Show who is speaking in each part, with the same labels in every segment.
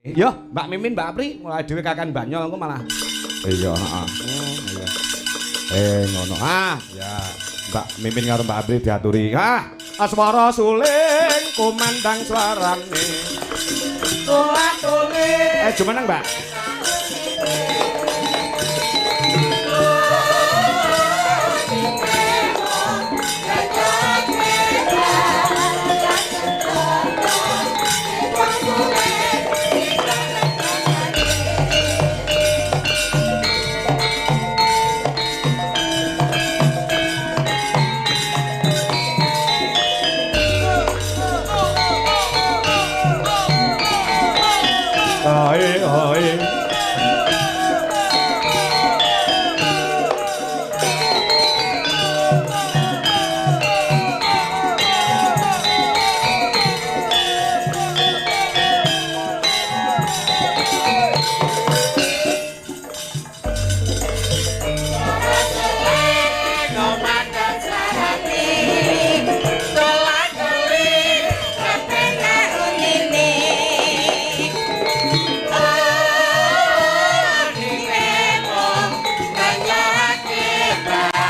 Speaker 1: Yo, Mbak Mimin, Mbak Apri, mulai dhewe kakan banyol engko malah. Iya, heeh. Iya. Ngono. Ya. Mbak Mimin karo Mbak Apri diaturi. Aswara suling kumandang swarane. Tulah-tuling. Jumeneng, Mbak.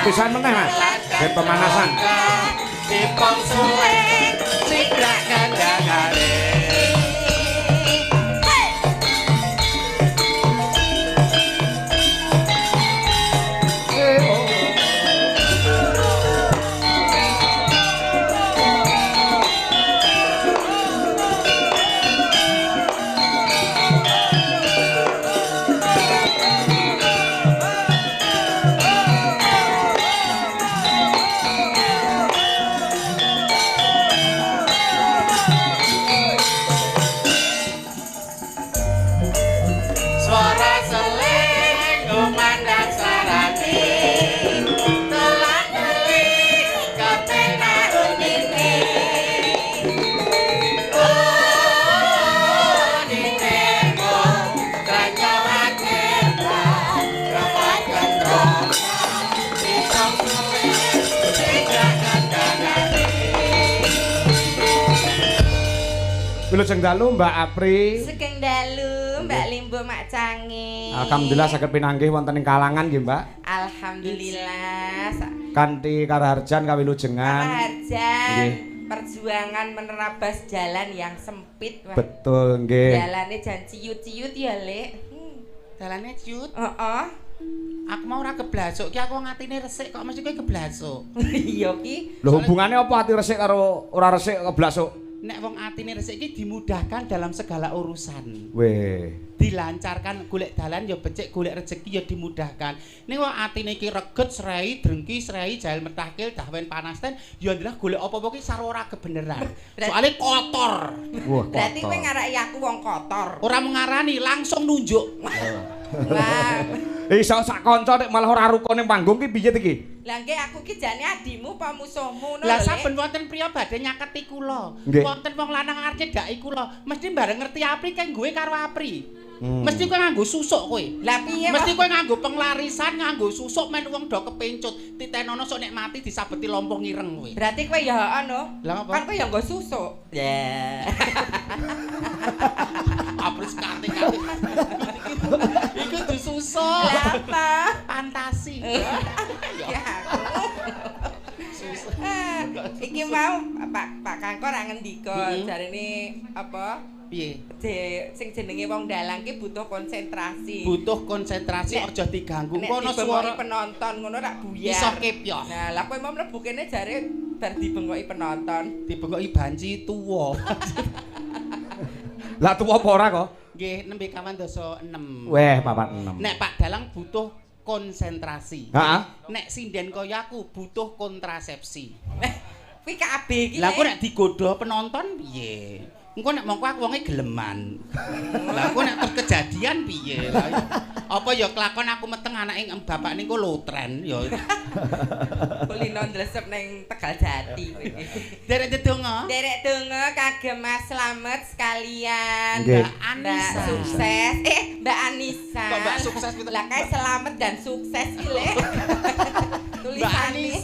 Speaker 1: Pisan meneh, Mas. Ben pemanasan. Dipong suling sigrak kandangane. Wilujeng dalu Mbak Apri.
Speaker 2: Sugeng dalu Mbak Limbo Mak Cange.
Speaker 1: Alhamdulillah saged pinanggih wonten ing kalangan nggih, Mbak.
Speaker 2: Alhamdulillah.
Speaker 1: Kanthi karaharjan kawilujengan.
Speaker 2: Karaharjan. Perjuangan menerabas jalan yang sempit. Wah.
Speaker 1: Betul nggih.
Speaker 2: Jalane jan ciut-ciut ya, Lek.
Speaker 3: Dalane ciut.
Speaker 2: Heeh.
Speaker 3: Aku mau ora geblasuk ki aku ngatine resik kok mesti kowe geblasuk.
Speaker 2: Iya ki.
Speaker 1: Lho hubungane apa ati resik karo ora resik keblasuk?
Speaker 3: Nek wong atine resik iki dimudahkan dalam segala urusan.
Speaker 1: Weh.
Speaker 3: Dilancarkan golek dalan ya becik, golek rezeki ya dimudahkan. Ning wong atine iki reget, srei, drengki, srei, jahil metahkil, dahwen panasten, ya ndelah golek apa-apa ki sarwa ora kebeneran. Soale kotor.
Speaker 1: Wah,
Speaker 2: Berarti
Speaker 1: kotor.
Speaker 2: kowe ngarani aku wong kotor.
Speaker 3: Ora mengarani, langsung nunjuk.
Speaker 2: Lah,
Speaker 1: Iso sak kanca nek malah ora rukun ning panggung ki piye iki?
Speaker 2: lah nggih aku ki jane adimu apa musuhmu ngono
Speaker 3: Lah
Speaker 2: lho, Lek.
Speaker 3: saben wonten priya badhe nyaketi kula.
Speaker 1: Nggih.
Speaker 3: Wonten wong lanang arep cedhaki kula, mesti bareng ngerti Apri kang gue karo Apri. Mesti kowe nganggo susuk kowe.
Speaker 2: Lah piye
Speaker 3: Mesti kowe nganggo penglarisan, nganggo susuk men wong do kepencut. Titenono sok nek mati disabeti lompoh ngireng kowe.
Speaker 2: Berarti kowe ya ono.
Speaker 3: Lah apa?
Speaker 2: Kan kowe ya nggo susuk. Ya.
Speaker 3: Apri sekate-kate. Iku disusuk.
Speaker 2: Lah apa?
Speaker 3: Fantasi.
Speaker 2: Ya aku. Iki mau Pak Kangkor ra ngendika jarene apa?
Speaker 3: Piye?
Speaker 2: Sing jenenge wong dalang ki butuh konsentrasi.
Speaker 3: Butuh konsentrasi aja diganggu. Kono
Speaker 2: suara
Speaker 3: swara
Speaker 2: penonton ngono rak buyar.
Speaker 3: iso kepyoh.
Speaker 2: Nah, lah kowe mau mlebu kene jare bar dibengoki penonton.
Speaker 3: Dibengoki banci tuwa.
Speaker 1: Lah tuwa apa ora kok?
Speaker 3: Nggih, nembe kawan dosa 6.
Speaker 1: Weh, papat 6.
Speaker 3: Nek Pak Dalang butuh konsentrasi.
Speaker 1: Heeh.
Speaker 3: Nek sinden kaya aku butuh kontrasepsi.
Speaker 2: Kuwi kabeh iki.
Speaker 3: Lah aku nek digodha penonton piye? Engko nek mongko aku wonge geleman. Lah aku nek terus kejadian piye? Apa ya kelakon aku meteng anake bapak niku lotren ya.
Speaker 2: Kulino ndlesep ning Tegal Jati kowe iki.
Speaker 3: Derek ndedonga.
Speaker 2: Derek donga kagem Mas Slamet sekalian.
Speaker 1: Nggih.
Speaker 2: Mbak sukses. Mbak Anissa.
Speaker 3: Kok Mbak sukses gitu?
Speaker 2: Lah kae selamat dan sukses iki Le. Tulisane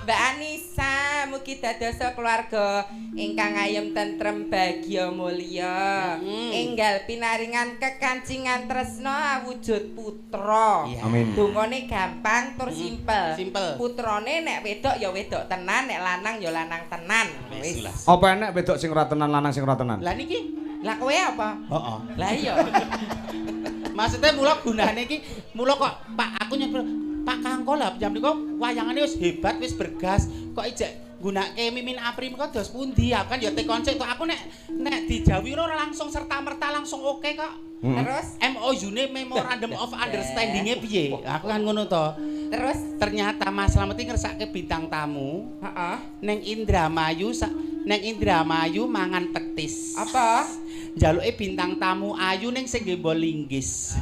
Speaker 2: Mbak Anissa mugi dados keluarga ingkang ayem tentrem bagya mulya. Enggal pinaringan kekancingan tresna awujud putra.
Speaker 1: Amin.
Speaker 2: Dongane gampang tur simpel.
Speaker 3: Simpel.
Speaker 2: Putrane nek wedok ya wedok tenan, nek lanang ya lanang tenan. Wis.
Speaker 1: Apa enek wedok sing ora tenan lanang sing ora tenan?
Speaker 3: Lah niki
Speaker 2: Lah kowe apa?
Speaker 3: heeh.
Speaker 2: Lah iya.
Speaker 3: Maksudnya mula gunane iki mula kok Pak aku nyebut Pak Kangko lah jam niku wayangane wis hebat wis bergas kok ijek gunake Mimin Apri kok dos pundi aku kan ya tekonsek kok aku nek dijawi ora langsung serta merta langsung oke kok.
Speaker 2: Terus
Speaker 3: MOU-ne Memorandum of Understanding-e piye? Aku kan ngono to.
Speaker 2: terus
Speaker 3: Ternyata Mas Slamet iki ngersake bintang tamu
Speaker 2: heeh.
Speaker 3: neng Indramayu mangan petis.
Speaker 2: Apa?
Speaker 3: Njaluke bintang tamu ayu ning sing nggih linggis.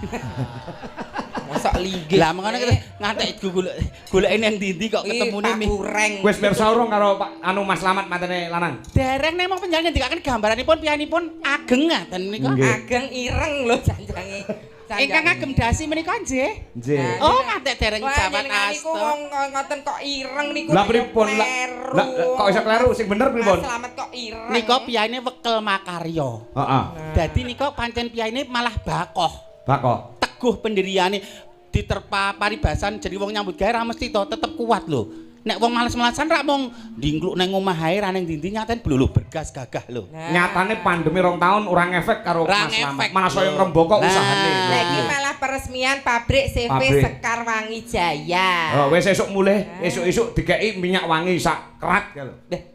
Speaker 2: Mosok linggih.
Speaker 3: Lah mengene ngantek goleki nang ndi kok ketemune mi.
Speaker 2: Kureng.
Speaker 1: Wis pirsa urung karo Pak Mas Slamet matene lanang.
Speaker 3: Dereng nemong penjane ndikaken gambaranipun piyanipun ageng ngaten menika.
Speaker 2: Ageng ireng lho janjange.
Speaker 3: Ingkang agem dasi menika nggih.
Speaker 1: Nggih.
Speaker 3: Oh ngantek dereng
Speaker 2: Wah,
Speaker 3: jawat
Speaker 2: jenengan niku
Speaker 3: asta.
Speaker 2: wong ngoten kok ireng niku.
Speaker 1: Lah pripun? Lah kok iso kleru sing bener pripun?
Speaker 2: Mas Slamet kok ireng.
Speaker 3: Nika piyane wekel makarya.
Speaker 1: Heeh.
Speaker 3: Dadi nika pancen piyane malah bakoh.
Speaker 1: Bako.
Speaker 3: Teguh pendiriane diterpa paribasan jadi wong nyambut gawe ra mesti to tetep kuat lho. Nek wong males-malesan rak mung ndingkluk nang omah ae ra ning ndi nyaten blulu bergas gagah lho.
Speaker 1: Nyatane pandemi 2 tahun ora ngefek karo
Speaker 3: Ora
Speaker 1: Mas Slamet.
Speaker 3: ngefek.
Speaker 1: Malah saya ngrembaka usahane.
Speaker 2: Lah iki malah peresmian pabrik CV
Speaker 1: Pabrik.
Speaker 2: Sekar Wangi Jaya.
Speaker 1: Oh, wis esuk mulih, esuk-esuk dikeki minyak wangi sak kerat ya lho.
Speaker 2: Beh.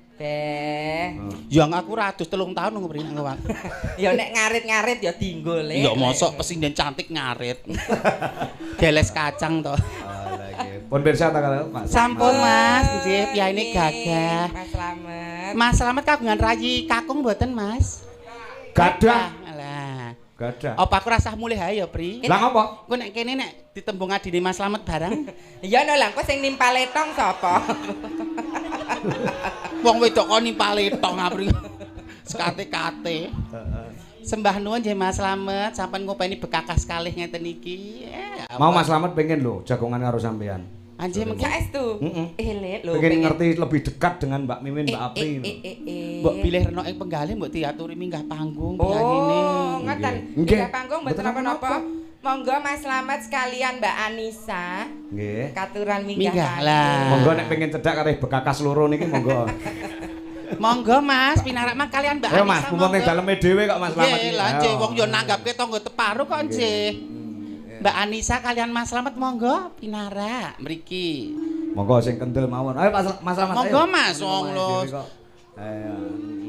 Speaker 3: Yang aku ra adus 3 tahun ngomri nang wong.
Speaker 2: Ya nek ngarit-ngarit ya dienggo Le.
Speaker 3: Ya mosok presiden cantik ngarit. Geles kacang to.
Speaker 1: Pun pirsa ta karo Pak.
Speaker 3: Sampun Mas, nggih piyane gagah.
Speaker 2: Mas Slamet.
Speaker 3: Mas Slamet kagungan rayi kakung mboten Mas?
Speaker 1: Gadah.
Speaker 3: Alah.
Speaker 1: Gadah.
Speaker 3: Apa aku rasah mulih ae ya, Pri?
Speaker 1: Lah ngopo?
Speaker 3: Engko nek kene nek ditembung adine Mas Slamet barang.
Speaker 2: Ya no lah engko sing nimpal letong sapa?
Speaker 3: Wong wedok kok nimpale tok ngapri. Sekate-kate. Sembah nuwun nggih Mas Slamet, sampean ngopeni bekakas kalih ngeten iki.
Speaker 1: Mau Mas Slamet pengen lho jagongan karo sampean.
Speaker 3: Anjir mengki
Speaker 2: Saestu. Lek lho.
Speaker 1: Pengen ngerti lebih dekat dengan Mbak Mimin, Mbak Apri.
Speaker 3: mbok pilih reno ing penggalih mbok diaturi minggah panggung piyane.
Speaker 2: Oh, ngoten.
Speaker 1: Nggih.
Speaker 2: Nggih panggung mboten napa-napa. Monggo Mas Slamet sekalian Mbak Anissa.
Speaker 1: Nggih.
Speaker 2: Katuran minggah.
Speaker 3: Minggah lah.
Speaker 1: Monggo nek pengen cedak karo bekakas loro niki monggo.
Speaker 3: Monggo Mas, pinarak mah kalian Mbak
Speaker 1: Ayo
Speaker 3: Anissa.
Speaker 1: Mas, mumpung ning daleme dhewe kok Mas Slamet.
Speaker 3: Nggih, lah nggih wong yo nanggapke tangga teparo kok nggih. Mbak Anissa kalian Mas Slamet monggo pinarak mriki.
Speaker 1: Monggo sing kendel mawon. Ayo Mas Slamet.
Speaker 3: Monggo Mas, wong lho.
Speaker 1: Ayo.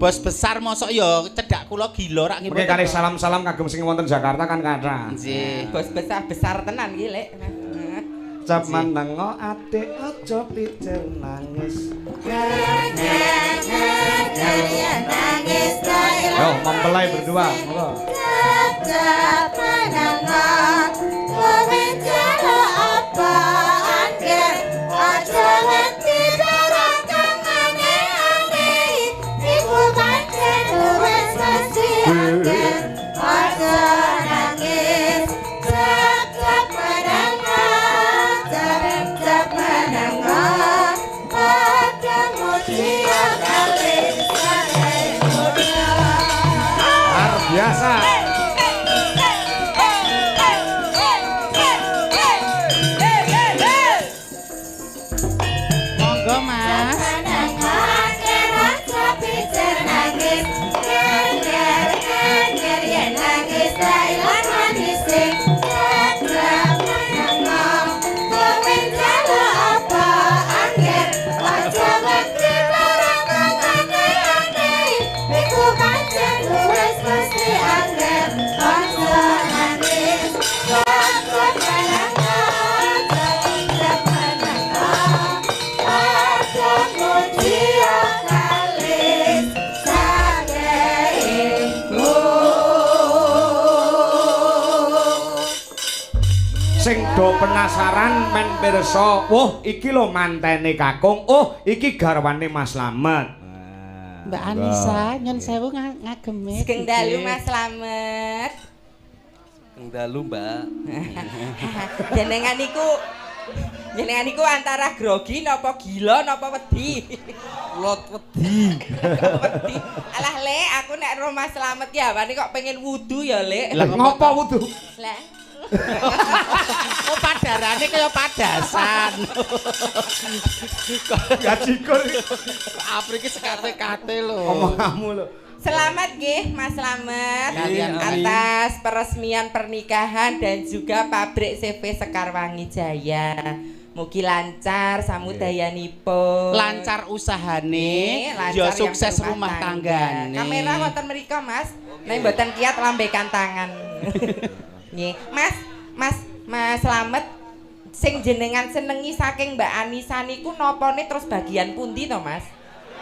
Speaker 3: Bos besar mosok yo cedak kula gila rak nggih.
Speaker 1: Mengke kali salam-salam kagem sing wonten Jakarta kan kathah.
Speaker 3: Nggih.
Speaker 2: Bos besar tenan iki Lek.
Speaker 1: Cap manengo atik aja pijer nangis. Yo, mempelai berdua, monggo. Luar biasa. do penasaran men pirsa. Wah, iki lho mantene Kakung. Oh, iki garwane Mas Slamet.
Speaker 3: Mbak Anissa, nyun sewu ngageme.
Speaker 2: Sugeng dalu Mas Slamet.
Speaker 4: Sugeng dalu, Mbak.
Speaker 2: Jenengan iku antara grogi napa gila napa wedi?
Speaker 4: Lot wedi.
Speaker 2: Wedi. Alah Le, aku nek ro Mas Slamet ya wani kok pengen wudu ya Le.
Speaker 1: Lah ngopo wudu?
Speaker 2: Lah.
Speaker 3: Oh padarane kaya padasan.
Speaker 1: Gajikur.
Speaker 3: Apri iki sekate-kate lho.
Speaker 1: Omonganmu lho.
Speaker 2: Selamat nggih Mas Slamet
Speaker 3: Kalian
Speaker 2: atas peresmian pernikahan dan juga pabrik CV Sekarwangi Jaya. Mugi lancar samudayanipun.
Speaker 3: Lancar usahane,
Speaker 2: Lancar
Speaker 3: ya
Speaker 2: yang
Speaker 3: sukses
Speaker 2: berumah
Speaker 3: rumah tanggane.
Speaker 2: Kamera wonten mrika, Mas. Nek mboten kiat lambekan tangan. Nggih, Mas Slamet sing jenengan senengi saking Mbak Anissa niku napane terus bagian pundi to, Mas?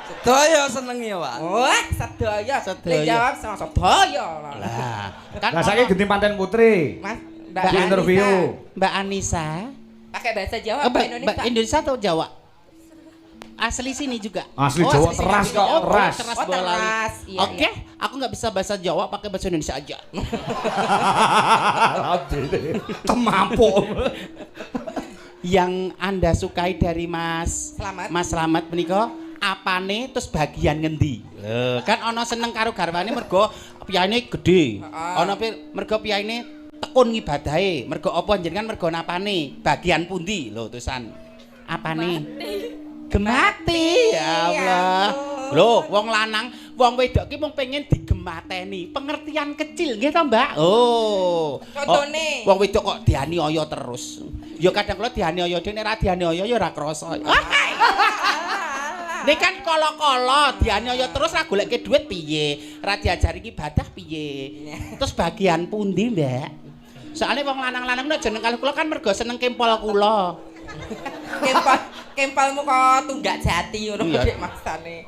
Speaker 4: Sedaya senengi ya, Pak.
Speaker 2: Wah, sedaya.
Speaker 3: Sedaya.
Speaker 2: Nek jawab sama sedaya.
Speaker 3: Lah, kan
Speaker 1: Lah saiki genti panten putri.
Speaker 2: Mas,
Speaker 1: Di interview.
Speaker 3: Mbak Anissa,
Speaker 2: pakai bahasa Jawa apa Indonesia?
Speaker 3: Indonesia atau Jawa? Asli sini juga.
Speaker 1: Asli Jawa,
Speaker 3: asli sini
Speaker 1: teras
Speaker 3: juga.
Speaker 1: kok,
Speaker 3: Oh,
Speaker 1: teras.
Speaker 3: teras
Speaker 2: Oh,
Speaker 3: bola.
Speaker 2: teras. Iya,
Speaker 3: Oke, aku nggak bisa bahasa Jawa, pakai bahasa Indonesia aja.
Speaker 1: Temampu.
Speaker 3: Yang Anda sukai dari
Speaker 2: Slamet.
Speaker 3: Mas Slamet menika apane terus bagian ngendi? Kan ana seneng karo garwane mergo piyaine gedhe. Ana mergo piyaine tekun ngibadahe. Mergo apa jenengan mergo napane? Bagian pundi lho tulisan. Apane? Gemati. Ya Allah. Lho, wong lanang, wong wedok ki mung pengen digemateni. Pengertian kecil nggih to, Mbak? Oh.
Speaker 2: Contone.
Speaker 3: Wong wedok kok dianiaya terus. Ya kadang kala dianiaya dhewe nek ra dianiaya ya ora krasa. Nek kan kala-kala dianiaya terus ra goleke dhuwit piye? Ra diajari ibadah piye? Terus bagian pundi, Mbak? Soalnya wong lanang-lanang nek jeneng kula kan mergo seneng kempol kula.
Speaker 2: Kempalmu kok tunggak jati ngono
Speaker 3: Iya.
Speaker 2: Dik maksane.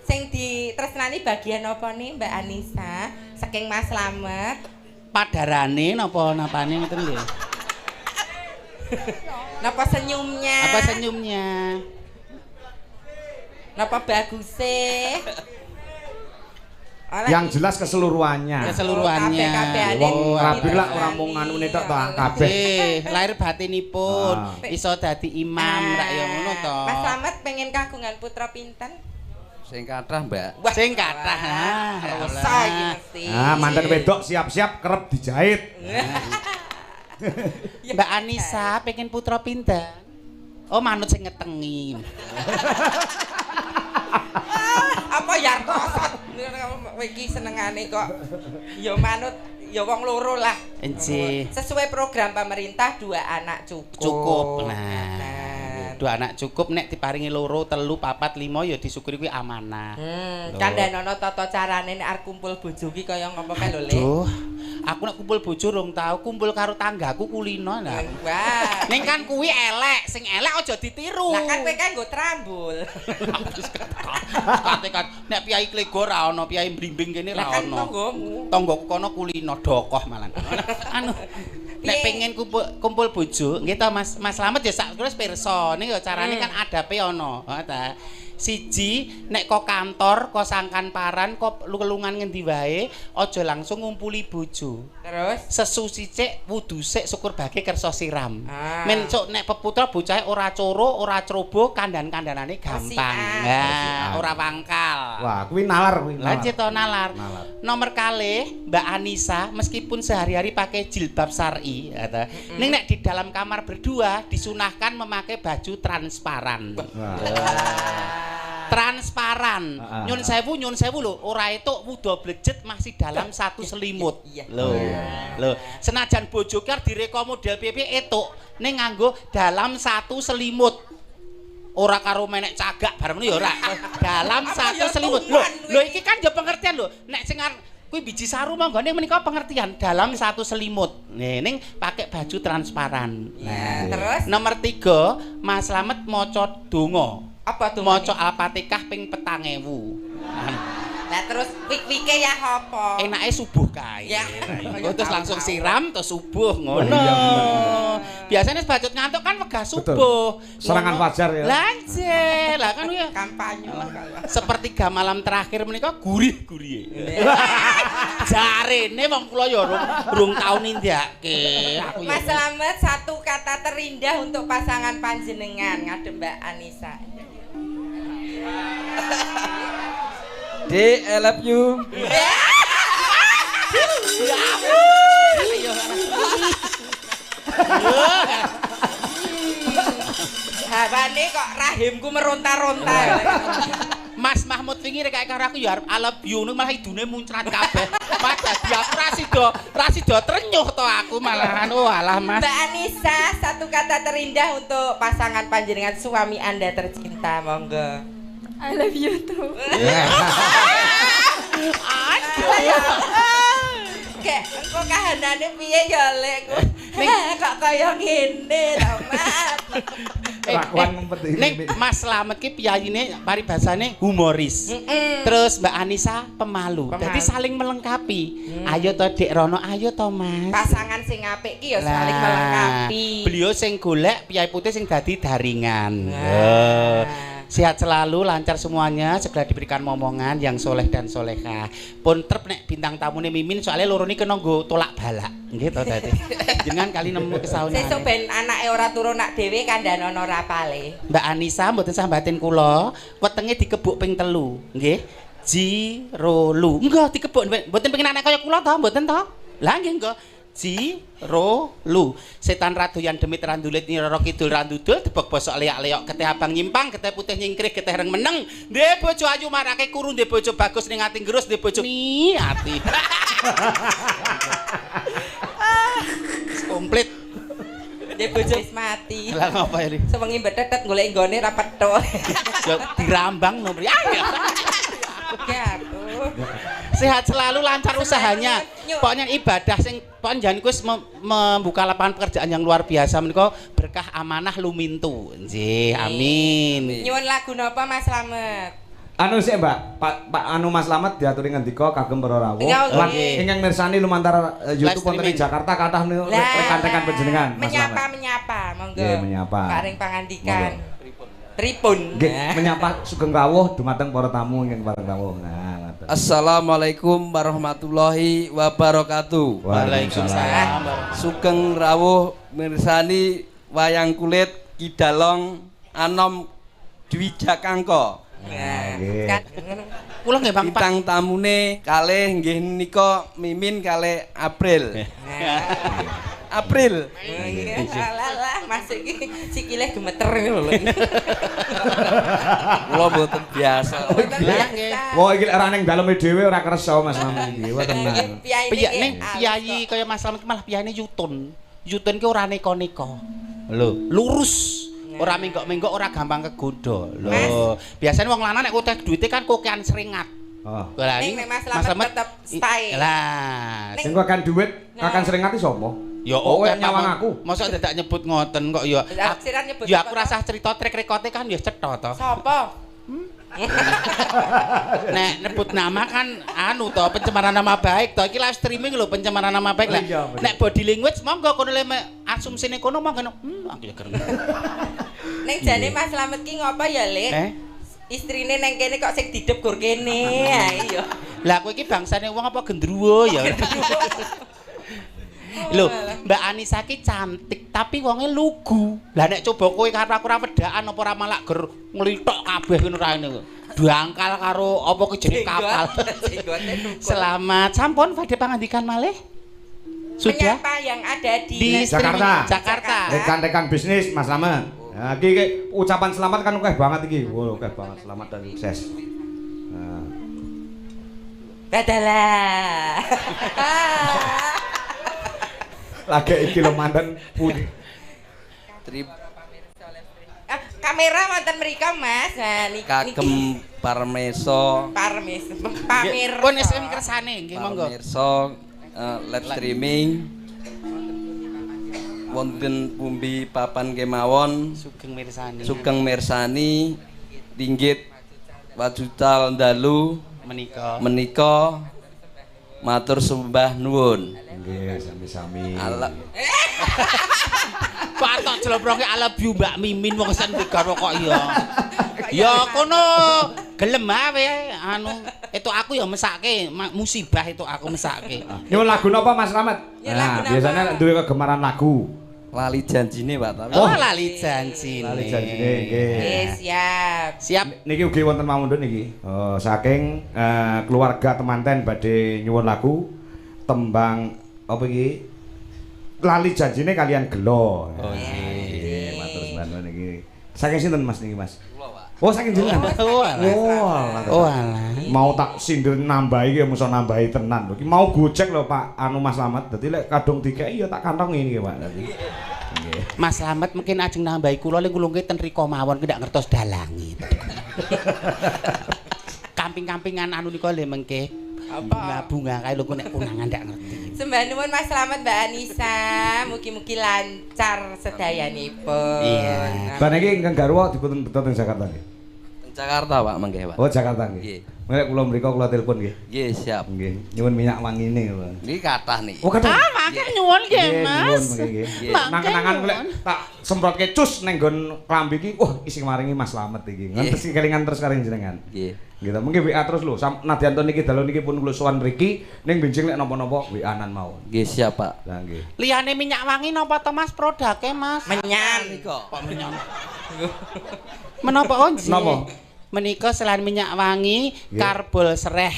Speaker 2: Sing ditresnani bagian apa nih Mbak Anissa saking Mas Slamet?
Speaker 3: Padarane napa napane ngoten lho.
Speaker 2: Napa senyumnya?
Speaker 3: Apa senyumnya?
Speaker 2: Napa baguse?
Speaker 1: Yang jelas keseluruhannya.
Speaker 3: Keseluruhannya.
Speaker 2: Kabeh-kabehane.
Speaker 1: Wong rapi lah
Speaker 2: diresnani.
Speaker 1: ora mung nganune tok to kabeh.
Speaker 3: Lahir batinipun
Speaker 1: Ah.
Speaker 3: iso dadi imam rak ya ngono to.
Speaker 2: Mas Slamet pengen kagungan putra pinten?
Speaker 4: Sing kathah, Mbak.
Speaker 3: Sing kathah.
Speaker 2: Rosa iki mesti.
Speaker 1: Ah, mantan wedok siap-siap kerep dijahit.
Speaker 3: Mbak Anissa pengen putra pinten? Oh, manut sing ngetengi.
Speaker 2: Apa ya kosot? Iki senengane kok. Ya manut ya wong loro lah.
Speaker 3: Enci.
Speaker 2: Sesuai program pemerintah 2 anak cukup.
Speaker 3: Cukup. Nah, 2 anak cukup nek diparingi loro, 3, 4, 5 ya disyukuri kuwi amanah.
Speaker 2: Kandhanono tata carane nek arep kumpul bojo ki kaya ngopo kae lho, Le.
Speaker 3: Duh, aku nek kumpul bojo rong tau, kumpul karo tanggaku kulino nah.
Speaker 2: Wah.
Speaker 3: Ning kan kuwi elek, sing elek aja ditiru.
Speaker 2: Lah kan kowe kan nggo trambul.
Speaker 3: Kate-kate nek piyai klego ra ono, piyai mblimbing kene
Speaker 2: Lah
Speaker 3: ra
Speaker 2: kan
Speaker 3: ono.
Speaker 2: tanggomu.
Speaker 3: Tanggoku kono kulino dokoh malan. Anu nek
Speaker 2: Piye?
Speaker 3: pengen kumpul bojo, nggih to Mas Slamet ya sak terus pirsa. Ning ya carane kan adape ono, heeh ta. Siji nek kok kantor, kok sangkan paran, kok lungan ngendi wae, aja langsung ngumpuli bojo.
Speaker 2: Terus
Speaker 3: Sesu sithik, wudu sik, syukur bage kersa siram.
Speaker 2: Ah.
Speaker 3: Men cuk nek peputra bocahe ora coro, ora ceroboh, kandhan-kandhanane gampang.
Speaker 2: Kasihan.
Speaker 3: Nah, ora wangkal.
Speaker 1: Wah, kuwi nalar kuwi.
Speaker 3: Lanjut to nalar.
Speaker 1: Nalar.
Speaker 3: Nomor kalih Mbak Anissa meskipun sehari-hari pakai jilbab syar'i ya ning nek di dalam kamar berdua disunahkan memakai baju transparan. Transparan. Nyun sewu lho, ora etuk wuda blejet masih dalam satu selimut.
Speaker 2: Iya.
Speaker 3: Lho. Senajan bojo ki direka model piye etuk ning nganggo dalam satu selimut. Ora karo menek cagak bareng ya ora. Dalam satu
Speaker 2: ya
Speaker 3: selimut.
Speaker 2: tuman
Speaker 3: Lho iki kan ya pengertian lho. Nek sing kuwi biji saru monggo ning menika pengertian dalam satu selimut. Ning pakai baju transparan.
Speaker 2: ya, terus
Speaker 3: Nomor 3, Mas Slamet maca donga.
Speaker 2: apa tuh?
Speaker 3: Maca Al-Fatihah ping 4000.
Speaker 2: Lah terus wik-wike ya apa?
Speaker 3: Enake subuh kae.
Speaker 2: Ya.
Speaker 3: Terus langsung siram terus subuh ngono.
Speaker 1: iya,
Speaker 3: Biasanya sebacut ngantuk kan wegah
Speaker 1: Betul.
Speaker 3: subuh.
Speaker 1: Serangan fajar ya.
Speaker 3: Lanjut. Lah kan ya
Speaker 2: Kampanye lah kalau.
Speaker 3: sepertiga malam terakhir menika gurih-gurih. Jarene wong kula ya rung tau nindakake. Aku ya.
Speaker 2: Mas Slamet, satu kata terindah untuk pasangan panjenengan ngadep Mbak Anissa.
Speaker 4: D, I love you.
Speaker 2: Hawane kok rahimku meronta-ronta.
Speaker 3: Mas Mahmud wingi rek karo aku ya arep I love you ning malah idune muncrat kabeh. Mas dadi aku ra sida trenyuh to aku malahan. Oh alah Mas.
Speaker 2: Mbak Anissa, satu kata terindah untuk pasangan panjenengan suami Anda tercinta, monggo.
Speaker 5: I love you too.
Speaker 2: Kayak engko kahanane piye ya Lek? Kok kaya ngene to, Mas.
Speaker 1: Kelakuan seperti ini.
Speaker 3: Ning Mas Slamet ki piyayine paribasane humoris. Terus Mbak Anissa pemalu. Jadi saling melengkapi. Ayo to Dek Rono, ayo to Mas.
Speaker 2: Pasangan sing apik ki ya
Speaker 3: Lah,
Speaker 2: saling melengkapi.
Speaker 3: Beliau sing golek, piyai putih sing dadi daringan.
Speaker 2: Nah.
Speaker 3: Sehat selalu, lancar semuanya, segera diberikan momongan yang soleh dan solehah. Pun trep nek bintang tamune Mimin soalnya loro niki kena nggo tolak balak. Nggih to dadi. Jenengan kali nemu kesaune.
Speaker 2: Sesuk ben anake ora turu nak dhewe kandhanono rapale.
Speaker 3: Mbak Anissa mboten sambatin kula, wetenge dikebuk ping 3, nggih. Jirolu. Enggak dikebuk mboten pengen anak kaya kula to, mboten to? Lah nggih engko. Jirolu. Setan radoyan demit randulit nyiroro kidul randudul debok bosok leak-leok keteh abang nyimpang keteh putih nyingkrih keteh reng meneng. Ndhe bojo ayu marake kuru ndhe bojo bagus ning ati ngerus ndhe bojo ni ati. Komplit.
Speaker 2: Ndek bojo wis mati.
Speaker 3: Lah ngapa ini?
Speaker 2: Sewengi betetet golek nggone ra petuk.
Speaker 3: Ya dirambang nomor. Sehat selalu, lancar usahanya. Pokoknya ibadah sing panjenengan wis membuka lapangan pekerjaan yang luar biasa menika berkah amanah lumintu. Nggih, amin.
Speaker 2: Nyuwun lagu napa Mas Slamet?
Speaker 1: Anu sih Mbak, Pak anu Mas Slamet diaturi ngendika kagem para rawuh.
Speaker 2: Ya,
Speaker 1: Lan
Speaker 2: nggih.
Speaker 1: ingkang mirsani lumantar YouTube wonten ing
Speaker 3: streaming.
Speaker 1: Jakarta kathah rekan-rekan panjenengan Mas Slamet.
Speaker 2: Menyapa, monggo.
Speaker 1: Nggih, menyapa.
Speaker 2: Paring pangandikan. Pripun?
Speaker 1: Nggih, menyapa sugeng rawuh dumateng para tamu ingkang pareng rawuh. Nah, ngoten.
Speaker 4: Assalamualaikum warahmatullahi wabarakatuh.
Speaker 3: Waalaikumsalam.
Speaker 4: Sugeng rawuh mirsani wayang kulit Kidalong Anom Dwi Jakangka.
Speaker 2: Nah,
Speaker 1: Nggih.
Speaker 2: kan
Speaker 3: Kula nggih Bang Pak.
Speaker 4: Bintang tamune kalih nggih nika Mimin kalih April. April.
Speaker 2: Alah, Mas iki sikile gemeter ngono lho.
Speaker 4: Kula mboten biasa.
Speaker 3: Lah nggih.
Speaker 1: Wah iki lek ora ning daleme dhewe ora kersa Mas Slamet iki. Wah tenan.
Speaker 3: Piye ning piyayi kaya Mas Slamet malah piyane yutun. Yutun ki ora neka-neka. Lho, lurus. Ora menggok-menggok, ora gampang kegoda. Lho, biasane wong lanang nek kutek duwite kan kokean seringat.
Speaker 1: Oh.
Speaker 3: Lah
Speaker 2: Ning nek Mas Slamet tetep style.
Speaker 3: Lah,
Speaker 1: Sing kok akan duit, akan sering ngati sapa?
Speaker 3: ya
Speaker 1: Oh,
Speaker 3: oke
Speaker 1: nyawang aku.
Speaker 3: Mosok dadak nyebut ngoten kok ya.
Speaker 2: Siran nyebut.
Speaker 3: Ya aku rasa cerita trek rekote kan ya cetha to.
Speaker 2: Sapa?
Speaker 3: Nek nyebut nama kan anu to pencemaran nama baik to. Iki live streaming lho pencemaran nama baik lah.
Speaker 1: Iya, bener.
Speaker 3: Nek body language monggo kono le asumsine kono monggo. Aku ya keren.
Speaker 2: Ning jane Mas Slamet ki ngopo ya, Lek? Istrine neng kene kok sing didep gur kene. Ha iya.
Speaker 3: Lah kowe iki bangsane wong apa gendruwo ya. Lho, Mbak Anissa ki cantik tapi wonge lugu. Lah nek coba kowe karo aku ora wedaan apa ora malah ger nglitok kabeh ngono raine kok. Duangkal karo apa ki jeneng kapal. Selamat sampun badhe pangandikan malih. Sudah
Speaker 2: Menyapa yang ada di
Speaker 1: Jakarta.
Speaker 3: Jakarta.
Speaker 1: Rekan-rekan bisnis Mas Slamet. Nah, iki ucapan selamat kan akeh banget iki. Wow, akeh banget selamat dan sukses. Nah.
Speaker 2: Dadalah.
Speaker 1: Lagi iki lho manten pundi.
Speaker 2: Kamera wonten mrika, Mas. Nah, niki
Speaker 4: Kagem Parmeso.
Speaker 2: pamer.
Speaker 3: Pun SM kersane nggih monggo.
Speaker 4: Parmeso live streaming wonten pundi papan kemawon
Speaker 3: Sugeng mirsani.
Speaker 4: sugeng mirsani ringgit wajutal dalu Menika matur sembah nuwun.
Speaker 1: Nggih, sami-sami.
Speaker 4: Ala
Speaker 3: Kok arep tak jlobroke I love you Mbak Mimin wong sen karo kok ya. Ya kono gelem ae anu itu aku ya mesake musibah itu aku mesake.
Speaker 1: Nyuwun lagu napa Mas Slamet?
Speaker 2: Ya, lagu napa?
Speaker 1: Biasanya duwe kegemaran lagu.
Speaker 4: lali janjine Pak tapi.
Speaker 3: Oh, lali janjine.
Speaker 1: Lali janjine nggih.
Speaker 2: Nggih, siap.
Speaker 3: Siap.
Speaker 1: Niki ugi wonten mawon niki. Saking keluarga temanten badhe nyuwun lagu tembang apa iki? Lali janjine kalian gelo.
Speaker 3: Oh nggih.
Speaker 1: Matur nuwun niki. Saking sinten Mas niki Mas?
Speaker 4: Kula Pak.
Speaker 1: Oh saking jenengan.
Speaker 3: Oh, alah. Oh, alah.
Speaker 1: Mau tak sindir nambahi ki mesti nambahi tenan lho. Ki mau gojek lho Pak anu Mas Slamet. Dadi lek kadung dikeki ya tak kantongi niki Pak. Dadi. Nggih.
Speaker 3: Mas Slamet mungkin ajeng nambahi kula ning kulungke ten rika mawon ki ndak ngertos dalangi. Kamping-kampingan anu nika lho mengke. Bunga-bunga kae lho kok nek konangan ndak ngerti.
Speaker 2: Sembah nuwun Mas Slamet Mbak Anissa, mugi-mugi lancar sedayanipun.
Speaker 3: Iya.
Speaker 1: Bar niki ingkang garwa dipun beto teng Jakarta nggih.
Speaker 4: Teng Jakarta Pak mangke Pak.
Speaker 1: Oh Jakarta nggih.
Speaker 4: Nggih.
Speaker 1: Nek kula mriko kula telepon nggih.
Speaker 4: Nggih siap.
Speaker 1: Nggih. Nyuwun minyak wangine lho.
Speaker 4: Niki kathah niki.
Speaker 1: Oh kata.
Speaker 3: Mangke nyuwun nggih, Mas.
Speaker 1: Nggih.
Speaker 3: Mangke
Speaker 1: Nang-nangan
Speaker 3: nyuwun.
Speaker 1: lek tak semprotke cus ning nggon klambi iki, wah isi maringi Mas Slamet iki. Ngantos kelingan terus karo jenengan.
Speaker 4: Nggih.
Speaker 1: Gitu. Mungkin WA terus lho. Nadyanto niki dalu niki pun kula sowan mriki ning benjing lek napa-napa WA-an mawon.
Speaker 4: Nggih siap Pak.
Speaker 1: Lah nggih.
Speaker 3: Liyane minyak wangi napa to Mas produknya Mas?
Speaker 2: Menyan.
Speaker 4: Nika.
Speaker 3: Kok minyak? Menapa onji?
Speaker 1: Napa?
Speaker 3: Menika selain minyak wangi, karbol sereh.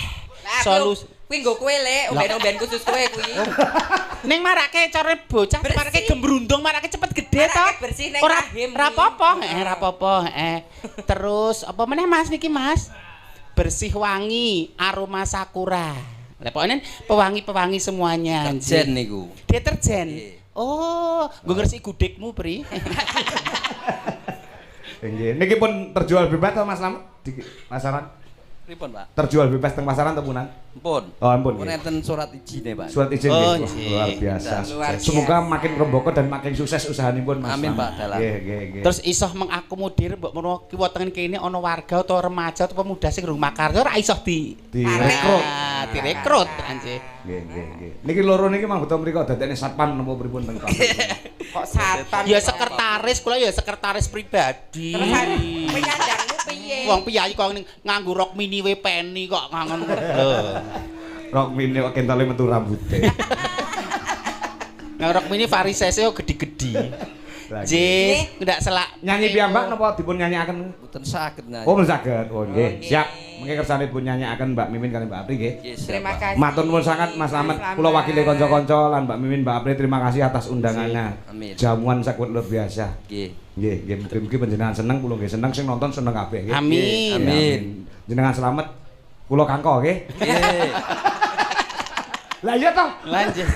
Speaker 3: Solus
Speaker 2: Kuwi nggo kowe le, omben-omben khusus kowe kuwi.
Speaker 3: ning marake cara bocah
Speaker 2: Bersih.
Speaker 3: marake gembrundung marake cepet gede to.
Speaker 2: Marake bersih ning rahim.
Speaker 3: Ora apa-apa, ora apa-apa, Terus apa meneh Mas niki Mas? Bersih wangi, aroma sakura. Lah pokoknya pewangi-pewangi semuanya.
Speaker 4: Jen niku.
Speaker 3: Deterjen.
Speaker 4: Nggih.
Speaker 3: Oh, nggo ngresiki gudegmu, Pri.
Speaker 1: Nggih. Niki pun terjual bebas to Mas Slamet di pasaran?
Speaker 4: Pripun Pak?
Speaker 1: Terjual bebas teng pasaran to punan?
Speaker 4: Ampun.
Speaker 1: Oh ampun.
Speaker 4: Pun
Speaker 1: nggih.
Speaker 4: enten surat izine Pak.
Speaker 1: Surat izin
Speaker 3: Oh,
Speaker 1: nggih. Wah,
Speaker 3: nggih.
Speaker 1: luar biasa.
Speaker 2: Luar biasa.
Speaker 1: Semoga makin rembaka dan makin sukses usahanipun Mas.
Speaker 4: Amin,
Speaker 1: Slamet.
Speaker 4: Pak, dalam.
Speaker 1: Nggih.
Speaker 3: Terus iso mengakomodir mbok menawa kiwa tengen kene ana warga utawa remaja utawa pemuda sing durung makarya ora iso
Speaker 1: direkrut.
Speaker 3: direkrut anjir.
Speaker 1: Nggih. Niki loro niki mang beto mriko dadekne satpam napa pripun teng Pak.
Speaker 2: Kok satpam.
Speaker 3: Ya sekretaris kula ya sekretaris pribadi.
Speaker 2: Terus penyandangmu piye?
Speaker 3: Wong piyayi kok ning nganggo rok mini we peni kok ngangon.
Speaker 1: Rok mini kok kentale metu rambute.
Speaker 3: Nah rok mini varisese kok gede-gede. Jih, ndak selak.
Speaker 1: Nyanyi piyambak napa dipun nyanyikaken?
Speaker 4: Mboten saged nyanyi.
Speaker 1: Oh, saged. Oh, nggih.
Speaker 2: nggih.
Speaker 1: Siap. Mengke kersane pun nyanyikaken Mbak Mimin kalian Mbak Apri nggih.
Speaker 4: Nggih, siap,
Speaker 2: Terima
Speaker 4: Pak.
Speaker 2: kasih.
Speaker 1: Matur nuwun sangat Mas Slamet. Kula wakile kanca-kanca lan Mbak Mimin Mbak Apri terima kasih atas undangannya.
Speaker 4: Amin.
Speaker 1: Jamuan sangat luar biasa.
Speaker 4: Nggih.
Speaker 1: Nggih, mugi-mugi panjenengan seneng, kula nggih seneng, sing nonton seneng kabeh nggih.
Speaker 3: Amin.
Speaker 4: Amin.
Speaker 1: Jenengan selamat. Kula kangko nggih.
Speaker 4: Nggih.
Speaker 1: Lah iya toh.
Speaker 3: Lanjut.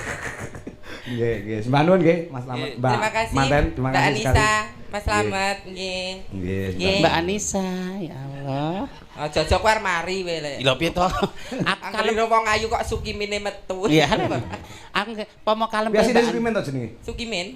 Speaker 1: Nggih. Sembah nuwun nggih Mas Slamet. Mbak
Speaker 2: Terima kasih.
Speaker 1: Manten, terima
Speaker 2: Mbak
Speaker 1: kasih sekali.
Speaker 2: Anissa, Mas Slamet nggih.
Speaker 1: Nggih.
Speaker 2: Nggih.
Speaker 3: Mbak Anissa, ya Allah.
Speaker 2: Aja aja kowe mari wae le.
Speaker 3: Lho piye to? Aku
Speaker 2: Kalau
Speaker 3: kalem
Speaker 2: wong ayu kok sukimine metu.
Speaker 3: iya. Aku pomo kalem
Speaker 1: Biasa
Speaker 3: Mbak
Speaker 1: dari Sukimen to jenenge.
Speaker 2: Sukimin.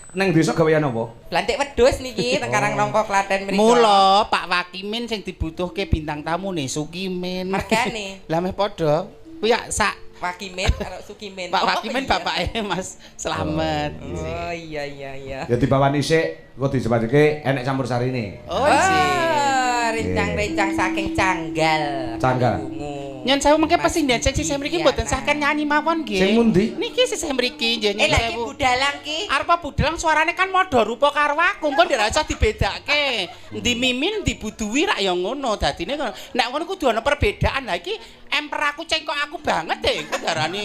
Speaker 1: Neng desa gawean apa?
Speaker 2: Blantik wedhus niki teng Karang Nongko Klaten mriko.
Speaker 3: Mula Pak Wakimin sing dibutuhke bintang tamu nih Sukimin.
Speaker 2: Mergane.
Speaker 3: Lah meh padha. Kuwi ya sak
Speaker 2: Wakimin karo Sukimin.
Speaker 3: Pak
Speaker 2: Oh,
Speaker 3: Wakimin
Speaker 2: iya.
Speaker 3: bapake Mas Slamet.
Speaker 2: Oh iya.
Speaker 1: Ya dibawa dhisik, kok dijebake enek campur sarine.
Speaker 3: Oh, sih.
Speaker 2: Rincang-rincang saking canggal.
Speaker 1: Canggal.
Speaker 2: Ungu.
Speaker 3: Nyon sewu mengke
Speaker 2: Mas
Speaker 3: pesinden seksi saya mriki
Speaker 2: Iya,
Speaker 3: mboten
Speaker 2: kan.
Speaker 3: saken nyanyi mawon nggih.
Speaker 1: Sing mundi?
Speaker 3: Niki sing mriki nggih nyon
Speaker 2: Lagi
Speaker 3: sewu.
Speaker 2: budalang ki.
Speaker 3: Arep budelang suarane kan modho rupa karo aku, engko ndak iso dibedakake. Ndi Mimin dibuduhi rak ya ngono. Dadine nek ngono kudu ana perbedaan. Lah iki emper aku cengkok aku banget deh. Engko darani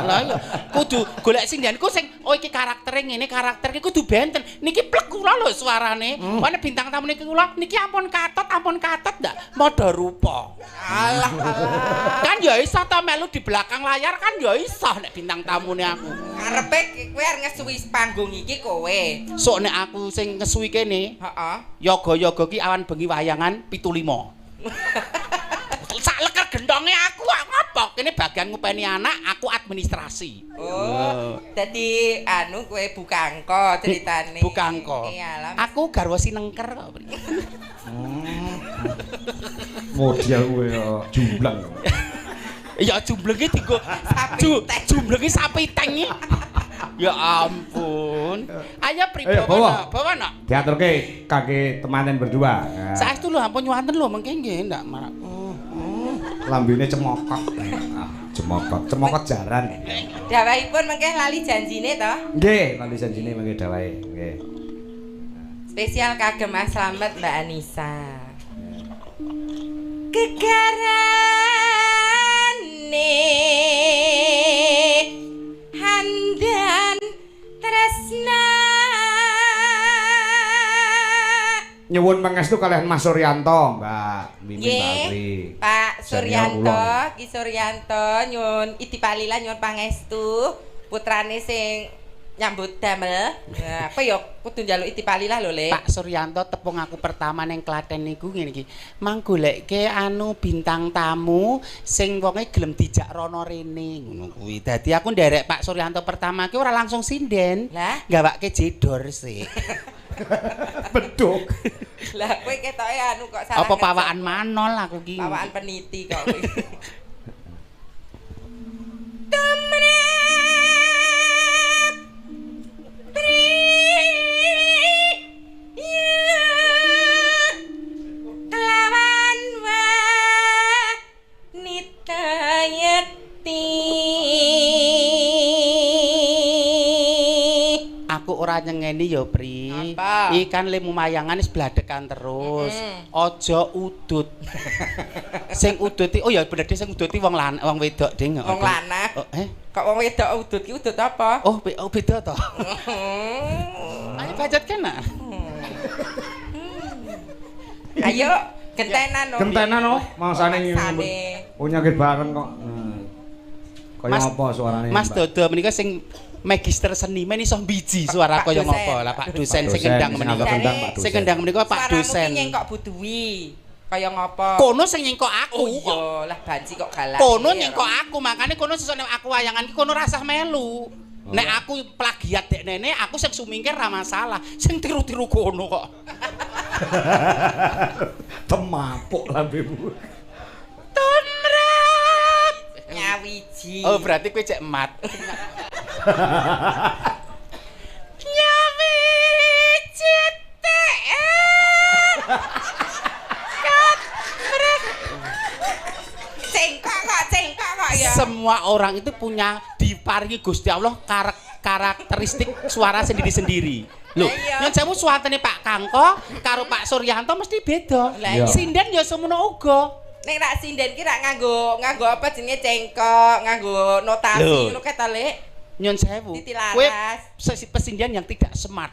Speaker 3: lah ya kudu golek sing dianku sing oh iki karaktere ngene, karakter iki kudu benten. Niki plek kula lho suarane. Ana bintang tamu niki kula niki ampun katot ndak modho rupa.
Speaker 2: Alah.
Speaker 3: Kan ya iso to melu di belakang layar kan ya iso nek bintang tamune aku.
Speaker 2: Karepe kowe arep ngesuwi panggung iki kowe.
Speaker 3: Sok nek aku sing ngesuwi kene,
Speaker 2: Heeh.
Speaker 3: yoga-yoga ki awan bengi wayangan 75. Sak leker gendonge aku kok ngopo? Kene bagian ngupeni anak, aku administrasi.
Speaker 2: Oh, dadi anu kowe bukangko ceritane.
Speaker 3: Bukangko.
Speaker 2: Iyalah.
Speaker 3: Aku garwa sinengker kok.
Speaker 1: Model kowe yo jumblang.
Speaker 3: Ya jumblenge dienggo jumblenge sapi teng. Ya ampun. Ayo pripun bawa nak.
Speaker 1: Diaturke kangge temanen berdua.
Speaker 3: Saestu lho ampun nyuwanten lho mengke nggih ndak marak.
Speaker 1: Lambene cemokot. Cemokot jaran.
Speaker 2: Dawahipun mengke lali janjine to.
Speaker 1: Nggih, lali janjine mengke dawahe. Nggih.
Speaker 2: Spesial kagem Mas Slamet Mbak Anissa. Kegarane handan tresna
Speaker 1: Nyuwun pangestu kalian Mas Suryanto, Mbak Mimin Bakri.
Speaker 2: Pak Suryanto, Ki Suryanto nyuwun itipalila nyuwun pangestu putrane sing nyambut damel. Nah, apa ya kudu njaluk itipalila lho, Le.
Speaker 3: Pak Suryanto tepung aku pertama ning Klaten niku ngene iki. Mang goleke anu bintang tamu sing wonge gelem dijak rono rene ngono kuwi. Dadi aku nderek Pak Suryanto pertama ki ora langsung sinden.
Speaker 2: Lah,
Speaker 3: gawake jedor sih.
Speaker 1: Beduk.
Speaker 2: lah kowe ketoke anu kok salah.
Speaker 3: Apa pawaan manol aku ki.
Speaker 2: Pawaan peniti kok kowe.
Speaker 3: Aku ora nyengeni ya, Pri.
Speaker 2: Apa?
Speaker 3: Ikan lemu mayangan wis bladekan terus. Aja udut. Sing udut oh ya bener sing udut wong wong wedok, Ding.
Speaker 2: Wong lanang.
Speaker 3: Oh,
Speaker 2: Kok wong wedok udut ki udut apa?
Speaker 3: Oh, beda to. Ayo budget kena.
Speaker 2: Ayo gentenan no.
Speaker 1: Gentenan no, mangsane
Speaker 2: Mangsane.
Speaker 1: nyakit bareng kok. Kaya
Speaker 3: Mas-
Speaker 1: apa suarane?
Speaker 3: Mas
Speaker 1: Mbak?
Speaker 3: Dodo menika sing magister seniman iso biji suara
Speaker 2: Pak
Speaker 3: kaya
Speaker 2: dosen.
Speaker 3: ngopo lah Pak dosen
Speaker 1: Pak
Speaker 3: sing
Speaker 1: dosen,
Speaker 3: kendang
Speaker 1: sing
Speaker 3: menika.
Speaker 1: agak kendang, Pak dosen.
Speaker 3: Sing kendang menika Pak
Speaker 2: Suaramu
Speaker 3: dosen.
Speaker 2: ki nyengkok buduwi. Kaya ngopo?
Speaker 3: Kono sing nyengkok aku.
Speaker 2: Oh iya, lah banci kok galak.
Speaker 3: Kono nyengkok aku, makane kono sesuk nek aku wayangan ki kono rasah melu. Nek aku plagiat dek nene, aku sing sumingkir ra masalah. Sing tiru-tiru kono kok.
Speaker 1: Temapuk lambemu.
Speaker 3: Tumrap.
Speaker 2: Nyawiji.
Speaker 3: Oh, berarti kowe cek emat. Nyawiji tek.
Speaker 2: Cengkok kok ya.
Speaker 3: Semua orang itu punya diparingi Gusti Allah karakteristik suara sendiri-sendiri. Loh,
Speaker 2: Lah iya.
Speaker 3: yang jamu suatane Pak Kangko karo Pak Suryanto mesti beda.
Speaker 2: Lah
Speaker 1: iya.
Speaker 3: Sinden ya semono uga.
Speaker 2: Nek rak sinden ki rak nganggo apa jenenge cengkok, nganggo notasi
Speaker 3: Loh.
Speaker 2: ngono keta Lek.
Speaker 3: Nyon sewu.
Speaker 2: Titilaras.
Speaker 3: Kowe pesindian yang tidak smart.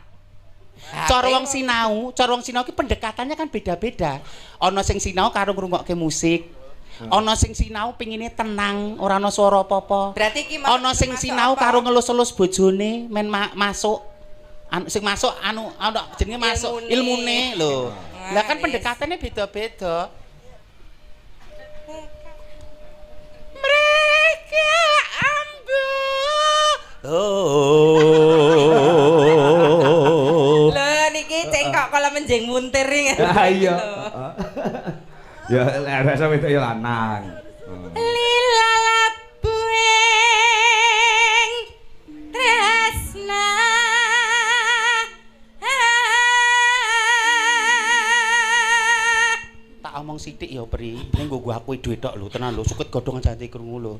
Speaker 3: Cara wong sinau ki pendekatannya kan beda-beda. Ana sing sinau karo ngrungokke musik. Ana sing sinau pengine tenang, ora ana swara apa-apa.
Speaker 2: Berarti ki
Speaker 3: Ana sing sinau karo ngelus-elus bojone, men masuk anu sing masuk anu ana jenenge masuk ilmune lho. Lah kan pendekatannya beda-beda. Mereka ambu. Oh.
Speaker 2: Lho niki cengkok kala menjeng muntir ngene.
Speaker 1: Ah iya. Ya lek rasa wedok ya lanang.
Speaker 2: Lilalabueng tresna
Speaker 3: Tak omong sithik ya, Pri. Ning nggo aku duwe tok lho, tenan lho, suket godhong jati krungu lho.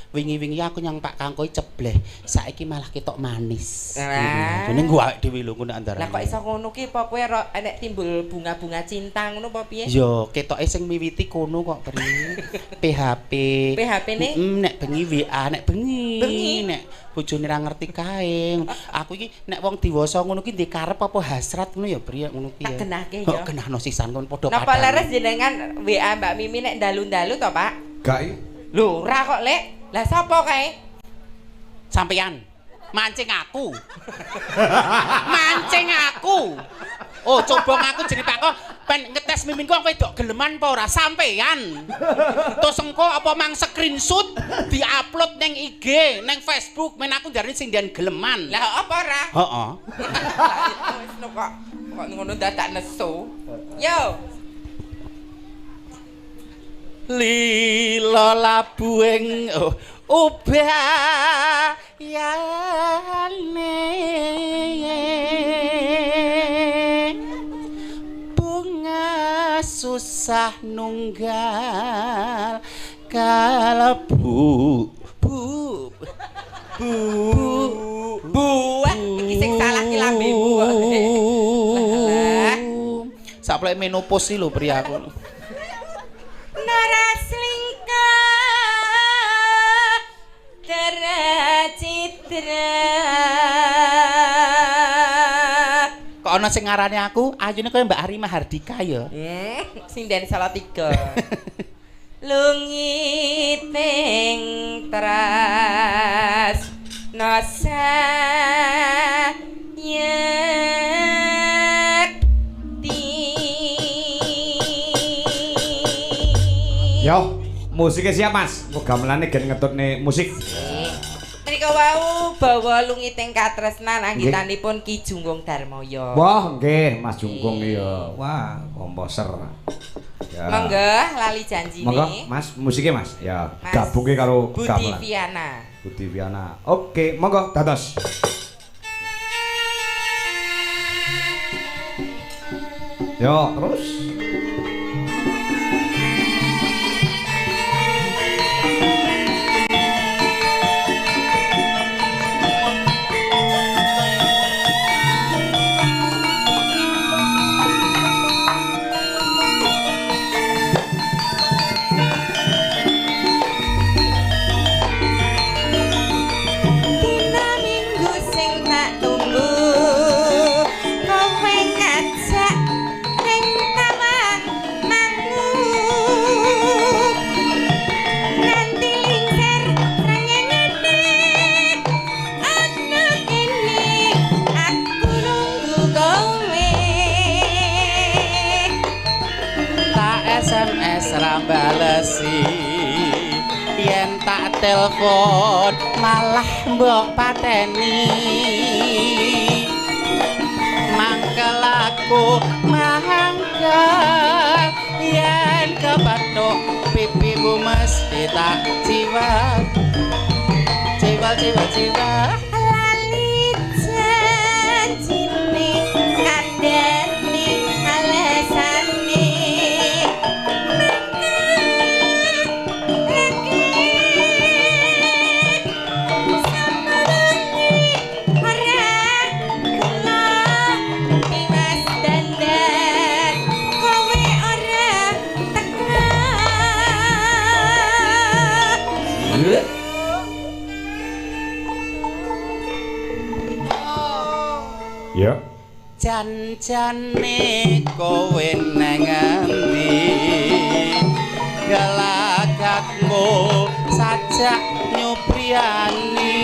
Speaker 3: Wingi-wingi aku nyang Pak Kangkoi cebleh, saiki malah ketok manis.
Speaker 2: Lah.
Speaker 3: Dene nggo awake dhewe lho ngono antara.
Speaker 2: Lah kok iso ngono ki apa kowe enek timbul bunga-bunga cinta ngono apa piye?
Speaker 3: Yo, ketoke sing miwiti kono kok, Pri. PHP.
Speaker 2: PHP ne?
Speaker 3: Nek bengi WA, nek bengi.
Speaker 2: Bengi?
Speaker 3: Nek bojone ra ngerti kae. Aku iki nek wong diwasa ngono ki ndek karep apa hasrat ngono ya, Pri, ngono ki ya.
Speaker 2: Tak genahke
Speaker 3: Kok
Speaker 2: ya.
Speaker 3: genahno sisan kon padha
Speaker 2: Napa
Speaker 3: padha.
Speaker 2: leres jenengan WA Mbak Mimi nek dalu-dalu to, Pak?
Speaker 1: Gak
Speaker 2: Lho, ora kok, Lek. Lah sapa kae?
Speaker 3: Sampeyan mancing aku. Mancing aku. Oh, coba ngaku jenenge Pak kok pen ngetes miminku wong wedok geleman apa ora sampeyan. Terus engko apa mang screenshot diupload ning IG, ning Facebook, men aku jarine sing dian geleman.
Speaker 2: Lah apa ora?
Speaker 3: Heeh.
Speaker 2: Wis lho kok ngono dadak nesu. Yo.
Speaker 3: lila labuing ubayane bunga susah nunggal kalebu
Speaker 2: buah iki sing salah ki lambemu kok. Lah
Speaker 3: saplek menopause lho pri aku.
Speaker 2: Naraslingka tercitra.
Speaker 3: Kok ana sing ngarani aku ayune kaya Mbak Ari Mahardika ya.
Speaker 2: Sinden Salatiga. Lungiting teras nasa
Speaker 1: Yo, musiknya siap Mas. Kok gamelane gen ngetutne musik.
Speaker 2: Menika wau bawa lungiting katresnan anggitanipun Ki Junggung Darmoyo.
Speaker 1: Wah, nggih, Mas Junggung iya. Wah, komposer. Ya.
Speaker 2: Monggo lali janjine.
Speaker 1: Monggo, Mas, musiknya Mas. Ya,
Speaker 2: Mas
Speaker 1: gabungke karo
Speaker 2: Budi
Speaker 1: gamelan.
Speaker 2: Viana.
Speaker 1: Budi Viana. Oke, monggo dados. Yo, terus.
Speaker 2: Dina minggu sing tak tunggu kowe ngajak ning tawang mangu nanti lingser rengenge ana kene aku nunggu kowe
Speaker 3: Tak SMS ra balesi yen tak telepon malah mbok pateni mangkel aku mangkel yen kepatok pipimu mesti tak ciwat
Speaker 2: lali janjine kandhane alesane
Speaker 1: Ya.
Speaker 3: Jan-jane kowe nang endi galakatmu sajak nyupriyani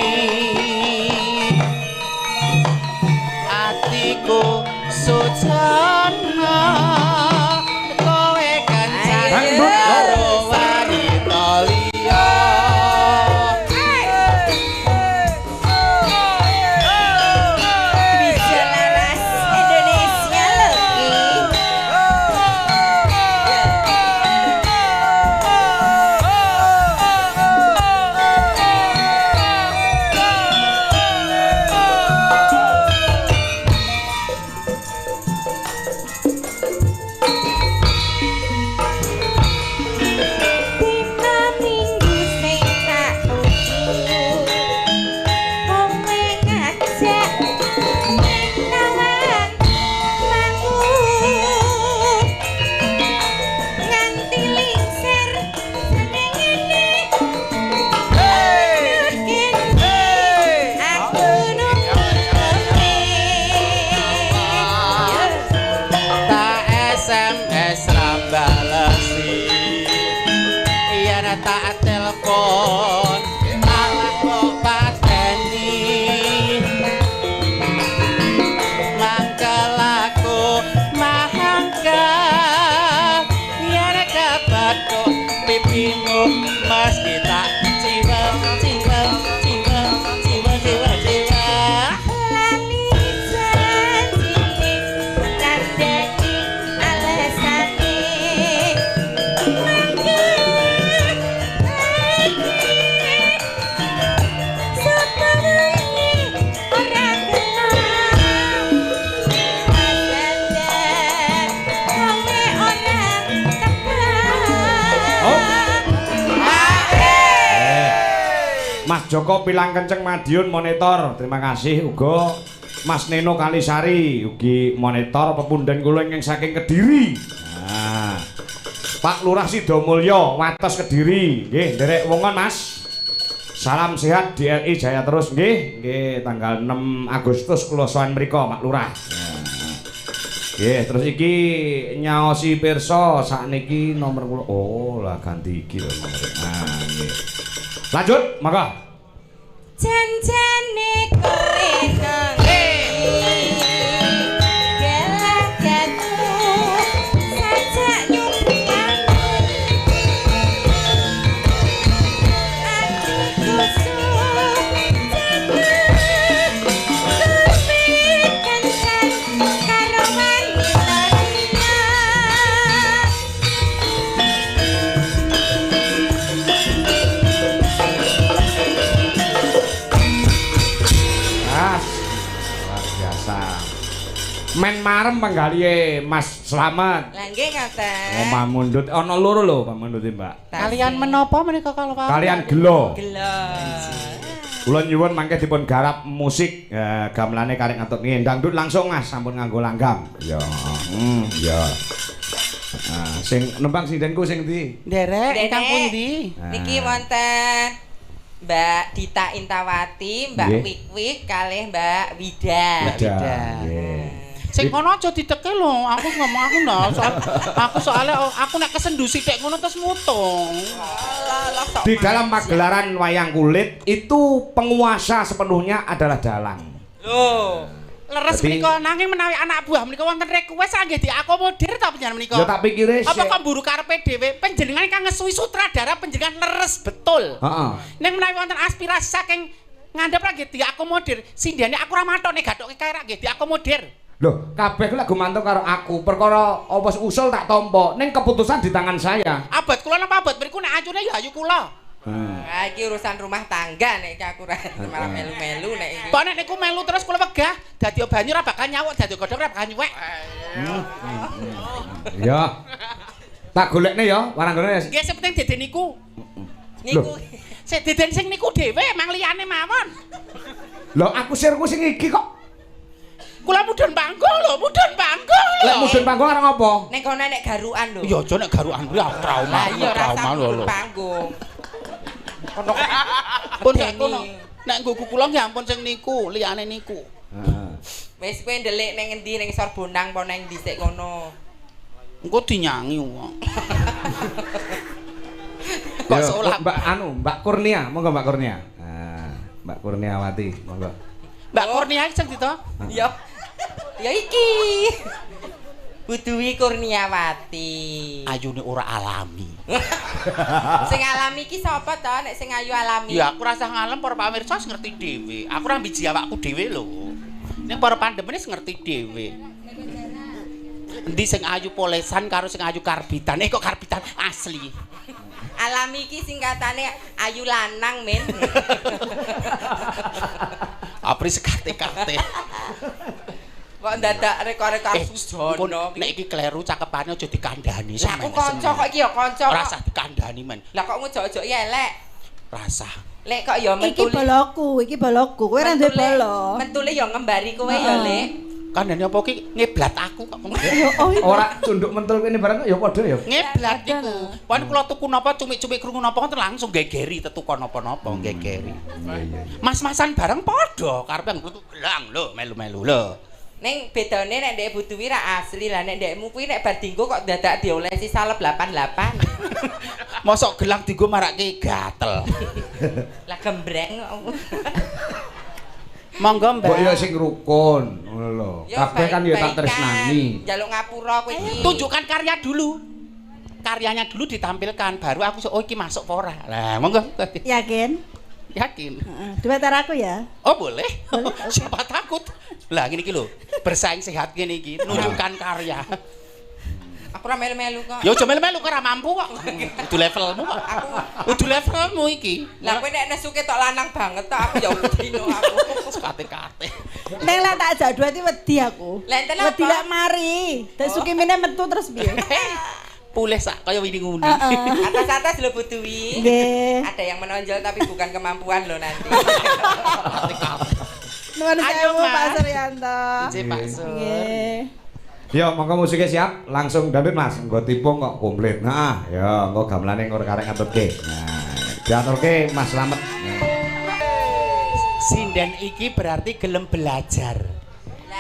Speaker 3: atiku sujana kowe kancane karo wanita liya
Speaker 2: bisa laras Indonesia lagi.
Speaker 1: Joko Pilang Kenceng Madiun monitor. Terima kasih uga Mas Neno Kalisari ugi monitor pepundhen kula ingkang saking Kediri. Nah. Pak Lurah Sidomulyo Wates Kediri. Nggih, nderek wongon Mas. Salam sehat DLI Jaya terus nggih. Nggih, tanggal 6 Agustus kula sowan mriko Pak Lurah. Nggih, terus iki nyaosi pirsa sakniki nomor kula. Oh, lah ganti iki lho nomor. Nah, nggih. Lanjut, monggo.
Speaker 2: Janjane kowe nang
Speaker 1: Men marem penggalihe Mas Slamet.
Speaker 2: Lah nggih ngoten.
Speaker 1: Oh, Pak Mundut ana loro lho Pak Mundut Mbak.
Speaker 3: Kalian menapa menika kalau Pak?
Speaker 1: Kalian gelo.
Speaker 2: Gelo.
Speaker 1: Kula nyuwun mangke dipun garap musik gamelane karek ngantuk nggih dangdut langsung Mas sampun nganggo langgam. Ya. Ya. Nah, sing nembang sindenku sing ndi?
Speaker 3: Nderek ingkang pundi?
Speaker 2: Niki wonten Mbak Dita Intawati, Mbak
Speaker 1: Nggih.
Speaker 2: Wikwik kalih Mbak Wida.
Speaker 1: Wida. Nggih.
Speaker 3: Sing kono aja diteke lho, aku ngomong aku ndak. Soalnya aku nek kesendu sithik ngono terus mutung.
Speaker 2: Alah, sok
Speaker 1: Di dalam pagelaran wayang kulit itu penguasa sepenuhnya adalah dalang.
Speaker 2: Loh.
Speaker 3: Leres
Speaker 1: Jadi-
Speaker 3: menika nanging menawi anak buah menika wonten request nggih diakomodir ta panjenengan menika.
Speaker 1: Ya tak pikire
Speaker 3: Apa kok mburu karepe dhewe? Panjenengan kang ngesuwi sutradara panjenengan leres betul.
Speaker 1: Heeh.
Speaker 3: Ning menawi wonten aspirasi saking ngandhap ra nggih diakomodir. Sindene aku ra matok nek gathoke kae ra nggih diakomodir.
Speaker 1: Loh, kabeh ku lek gumantung karo aku. Perkara apa usul tak tampa, ning keputusan di tangan saya.
Speaker 3: Abot kula napa abot mriku nek ajune ya ayu kula.
Speaker 2: Ah, iki urusan rumah tangga nek iki aku malah melu-melu nek iki.
Speaker 3: Kok nek niku melu terus kula wegah dadi banyu ra bakal nyawuk, dadi godhong ra bakal nyuwek.
Speaker 1: Ya. Tak golekne ya, waranggone.
Speaker 3: Nggih sing penting dede niku.
Speaker 2: Niku
Speaker 3: Sing deden sing niku dhewe mang liyane mawon.
Speaker 1: Lho, aku sirku sing iki kok.
Speaker 3: Kula mudhun panggung lho, mudhun panggung lho.
Speaker 1: Lek mudhun panggung arep ngopo?
Speaker 2: nek kono nek garukan lho.
Speaker 3: Ya aja nek garukan kuwi aku trauma,
Speaker 2: Lah iya
Speaker 3: trauma
Speaker 2: rasa
Speaker 3: lho.
Speaker 2: panggung.
Speaker 3: Kono pun sak kono. Nek nggo kula nggih ampun sing niku, liyane niku.
Speaker 1: Heeh.
Speaker 2: Wis kowe ndelik ning endi ning Sor Bonang apa ning dhisik kono.
Speaker 3: Engko dinyangi wong. Kok
Speaker 1: Ya,
Speaker 3: seolah
Speaker 1: Mbak Kurnia, monggo Mbak Kurnia. Nah, Mbak Kurniawati, monggo.
Speaker 3: Mbak Kurnia sing dito?
Speaker 2: Ya. Ya iki. Buduwi Kurniawati.
Speaker 3: Ayune ora alami.
Speaker 2: Sing alami iki sapa to nek sing ayu alami?
Speaker 3: Ya aku rasa ngalem para pamirsa wis ngerti dhewe. Aku ora mbiji awakku dhewe lho. Ning para pandemene wis ngerti dhewe. Endi sing ayu polesan karo sing ayu karbitan? Kok karbitan asli.
Speaker 2: Alami iki singkatane ayu lanang, men.
Speaker 3: Apri sekate-kate.
Speaker 2: Kok ndadak rekor-rekor Sujono.
Speaker 3: Nek iki kleru cakepane aja dikandhani.
Speaker 2: Lah aku kanca kok iki ya kanca.
Speaker 3: Ora usah dikandhani men.
Speaker 2: Lah kok ngojok-ojok ya elek.
Speaker 3: Rasa.
Speaker 2: Lek kok ya
Speaker 5: Iki boloku, iki boloku. Kowe ora duwe bolo.
Speaker 2: Mentule ya ngembari kowe ya, Lek.
Speaker 3: Kandhane apa iki ngeblat aku kok.
Speaker 1: Ora tunduk mentul kene barang ya padha ya.
Speaker 3: Ngeblat iku. Pon kula tuku napa cumik-cumik krungu napa kan langsung gegeri tetuko napa-napa gegeri. Mas-masan bareng padha karepe nggo gelang lho melu-melu lho.
Speaker 2: Ning bedane nek ndek Buduwi ra asli lah nek ndekmu kuwi nek bar dinggo kok dadak diolesi salep 88.
Speaker 3: Mosok gelang dienggo marake gatel.
Speaker 2: Lah gembreng kok.
Speaker 3: Monggo Mbak.
Speaker 1: Mbok ya sing rukun, ngono lho. Kabeh kan ya tak tresnani.
Speaker 2: Njaluk ngapura kowe iki.
Speaker 3: Tunjukkan karya dulu. Karyanya dulu ditampilkan baru aku oh iki masuk apa ora. Lah monggo.
Speaker 5: Yakin?
Speaker 3: Yakin.
Speaker 5: Heeh. Duet aku ya.
Speaker 3: Oh boleh. Siapa takut? Lah ngene iki lho. Bersaing sehat ngene iki, nunjukkan karya.
Speaker 2: Aku ora melu-melu kok.
Speaker 3: Ya aja melu-melu kok ora mampu kok. Kudu levelmu kok. Kudu levelmu iki.
Speaker 2: Lah kowe nek nesuke tok lanang banget tok aku ya wedino aku.
Speaker 3: Kate-kate.
Speaker 5: Nek lek tak jak duet iki wedi aku.
Speaker 2: Lah enten apa?
Speaker 5: Wedi lek mari. Dek sukimene metu terus piye?
Speaker 3: pulih sak kaya wingi nguni.
Speaker 2: Atas-atas lho Bu Dwi.
Speaker 5: Nggih.
Speaker 2: Ada yang menonjol tapi bukan kemampuan loh nanti.
Speaker 5: Nuwun
Speaker 3: Ayo,
Speaker 5: sewu
Speaker 3: Mas.
Speaker 5: Pak Suryanto.
Speaker 3: Cek Pak Sur.
Speaker 5: Nggih.
Speaker 1: Yo, monggo musiknya siap, langsung dapet Mas. Nggo tipung kok komplit. Nah, yo, nggo gamelane nggo karek ngaturke. Nah, diaturke Mas Slamet.
Speaker 3: Sinden iki berarti gelem belajar.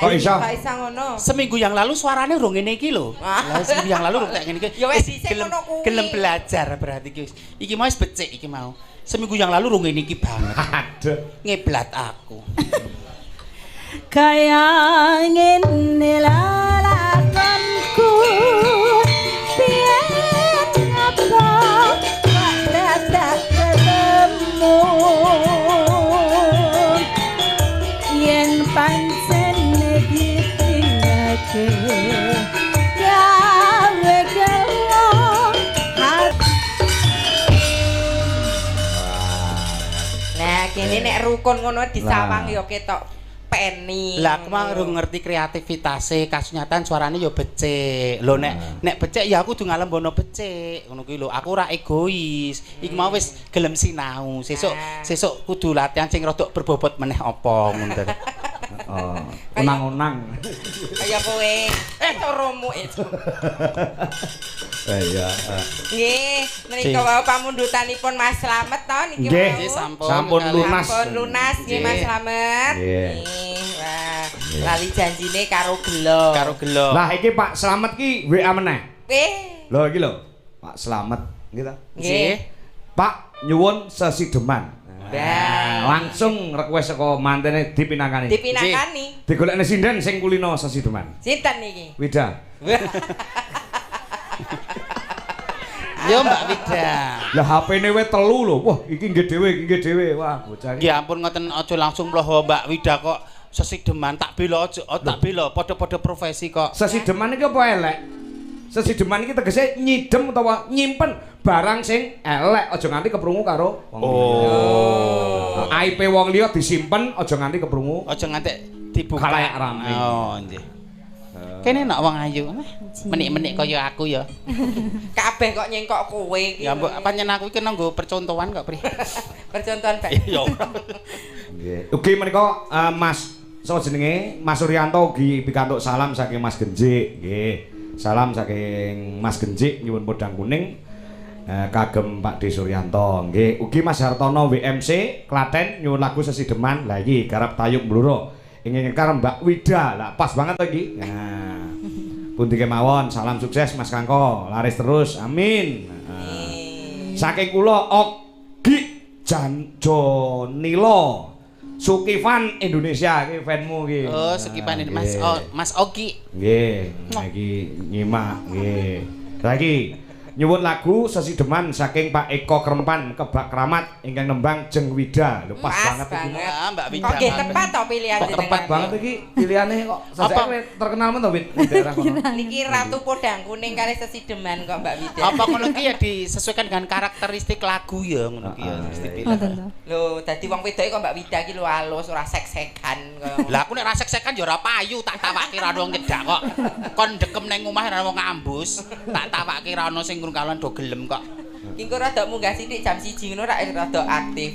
Speaker 1: Kok iso?
Speaker 2: Kok iso ngono?
Speaker 3: Seminggu yang lalu suaranya urung ngene iki lho.
Speaker 2: Ah.
Speaker 3: Lah seminggu yang lalu urung tak ngene iki.
Speaker 2: Ya wis
Speaker 3: Wis
Speaker 2: dhisik ngono kuwi.
Speaker 3: gelem belajar berarti iki. Iki mau wis becik iki mau. Seminggu yang lalu urung ngene iki banget.
Speaker 1: Aduh.
Speaker 3: Ngeblat aku.
Speaker 5: Kaya ngene lalakonku biyen apa kok dadak ketemu yen pancen ditinggalke gawe gelo
Speaker 2: Nah, kene nek rukun ngono disawang ya ketok peni.
Speaker 3: Lah aku mah urung ngerti kreativitasé, kasunyatan suarane ya becik. Lho nek becik ya aku kudu ngalembono becik. Ngono kuwi lho, aku ora egois. Iki mau wis gelem sinau. Sesuk kudu latihan sing rada berbobot meneh apa ngono to.
Speaker 1: Oh, unang-unang.
Speaker 2: Kaya kowe. Coromu itu.
Speaker 1: Iya.
Speaker 2: Nggih, menika wau pamundutanipun Mas Slamet to niki
Speaker 1: Nggih.
Speaker 2: wau.
Speaker 3: Sampun.
Speaker 1: Sampun lunas.
Speaker 2: Sampun lunas nggih Mas
Speaker 3: Nggih.
Speaker 2: Slamet.
Speaker 1: Nggih.
Speaker 2: Nggih, wah. Lali janjine karo gelo.
Speaker 3: Karo gelo.
Speaker 1: Lah iki Pak Slamet ki WA meneh.
Speaker 2: Nggih.
Speaker 1: Lho iki lho, Pak Slamet gitu.
Speaker 2: Nggih.
Speaker 1: Pak nyuwun sesideman.
Speaker 2: Nah.
Speaker 1: Langsung request saka mantene dipinangkani.
Speaker 2: Dipinakani.
Speaker 1: Digolekne sinden sing kulino sesideman.
Speaker 2: Sinten niki?
Speaker 1: Wida.
Speaker 3: Yo Mbak Wida.
Speaker 1: Lah HP-ne we 3 lho. Wah, iki nggih dhewe. Wah, bocah iki.
Speaker 3: Ya ampun ngoten aja langsung mloho Mbak Wida kok sesideman tak bela aja tak bela padha-padha profesi kok.
Speaker 1: Sesideman iki apa elek? Sesideman iki tegese nyidem utawa nyimpen barang sing elek, aja nganti keprungu karo wong liya. Aib wong liya disimpen, aja nganti keprungu.
Speaker 3: Aja nganti dibuka
Speaker 1: Khalayak rame.
Speaker 3: Oh, nggih. Kene nek wong ayu, menik-menik kaya aku ya.
Speaker 2: Kabeh kok nyengkok kowe iki.
Speaker 3: Ya mbok pancen aku iki nanggo percontohan kok, Pri.
Speaker 2: Percontohan Pak.
Speaker 3: Iya.
Speaker 1: Nggih. Ugi menika Mas sapa jenenge? Mas Suryanto ugi pikantuk salam saking Mas Genjik. Nggih. Salam saking Mas Genjik nyuwun podang kuning. Kagem Pak D Suryanto. Nggih. Ugi Mas Hartono WMC Klaten nyuwun lagu sesideman. Lah iki garap tayub bluro. Ingin karo Mbak Wida. Lah pas banget to iki. Nah. Pundi kemawon, salam sukses Mas Kangko. Laris terus. Amin. Saking kula Ogi Janjonilo Sukifan Indonesia iki fanmu iki.
Speaker 3: Oh, Sukifan ini Mas Mas Ogi.
Speaker 1: Nggih, iki nyimak nggih. Lah iki nyuwun lagu sesideman saking Pak Eko Krempan Kebak Kramat ingkang nembang Jeng Wida. Lho pas banget iki.
Speaker 3: Ah, Mbak Wida.
Speaker 2: Kok nggih tepat to pilihan
Speaker 1: Kok tepat banget iki pilihane kok sesek terkenal men to Wid di daerah kono.
Speaker 2: Niki Ratu Podang Kuning kali sesideman kok Mbak Wida.
Speaker 3: Apa ngono ki ya disesuaikan dengan karakteristik lagu ya ngono ki ya mesti pilih.
Speaker 2: Lho, dadi wong wedoke kok Mbak Wida iki lho halus ora sek-sekan kaya.
Speaker 3: Lah aku nek ra sek-sekan ya ora payu tak tawake ra ono nyedak kok. Kon ndekem ning omah ra wong ngambus, tak tawake ra ono sing ngrung kalon do gelem kok.
Speaker 2: Engko rada munggah sithik jam 1 ngono ra rada aktif.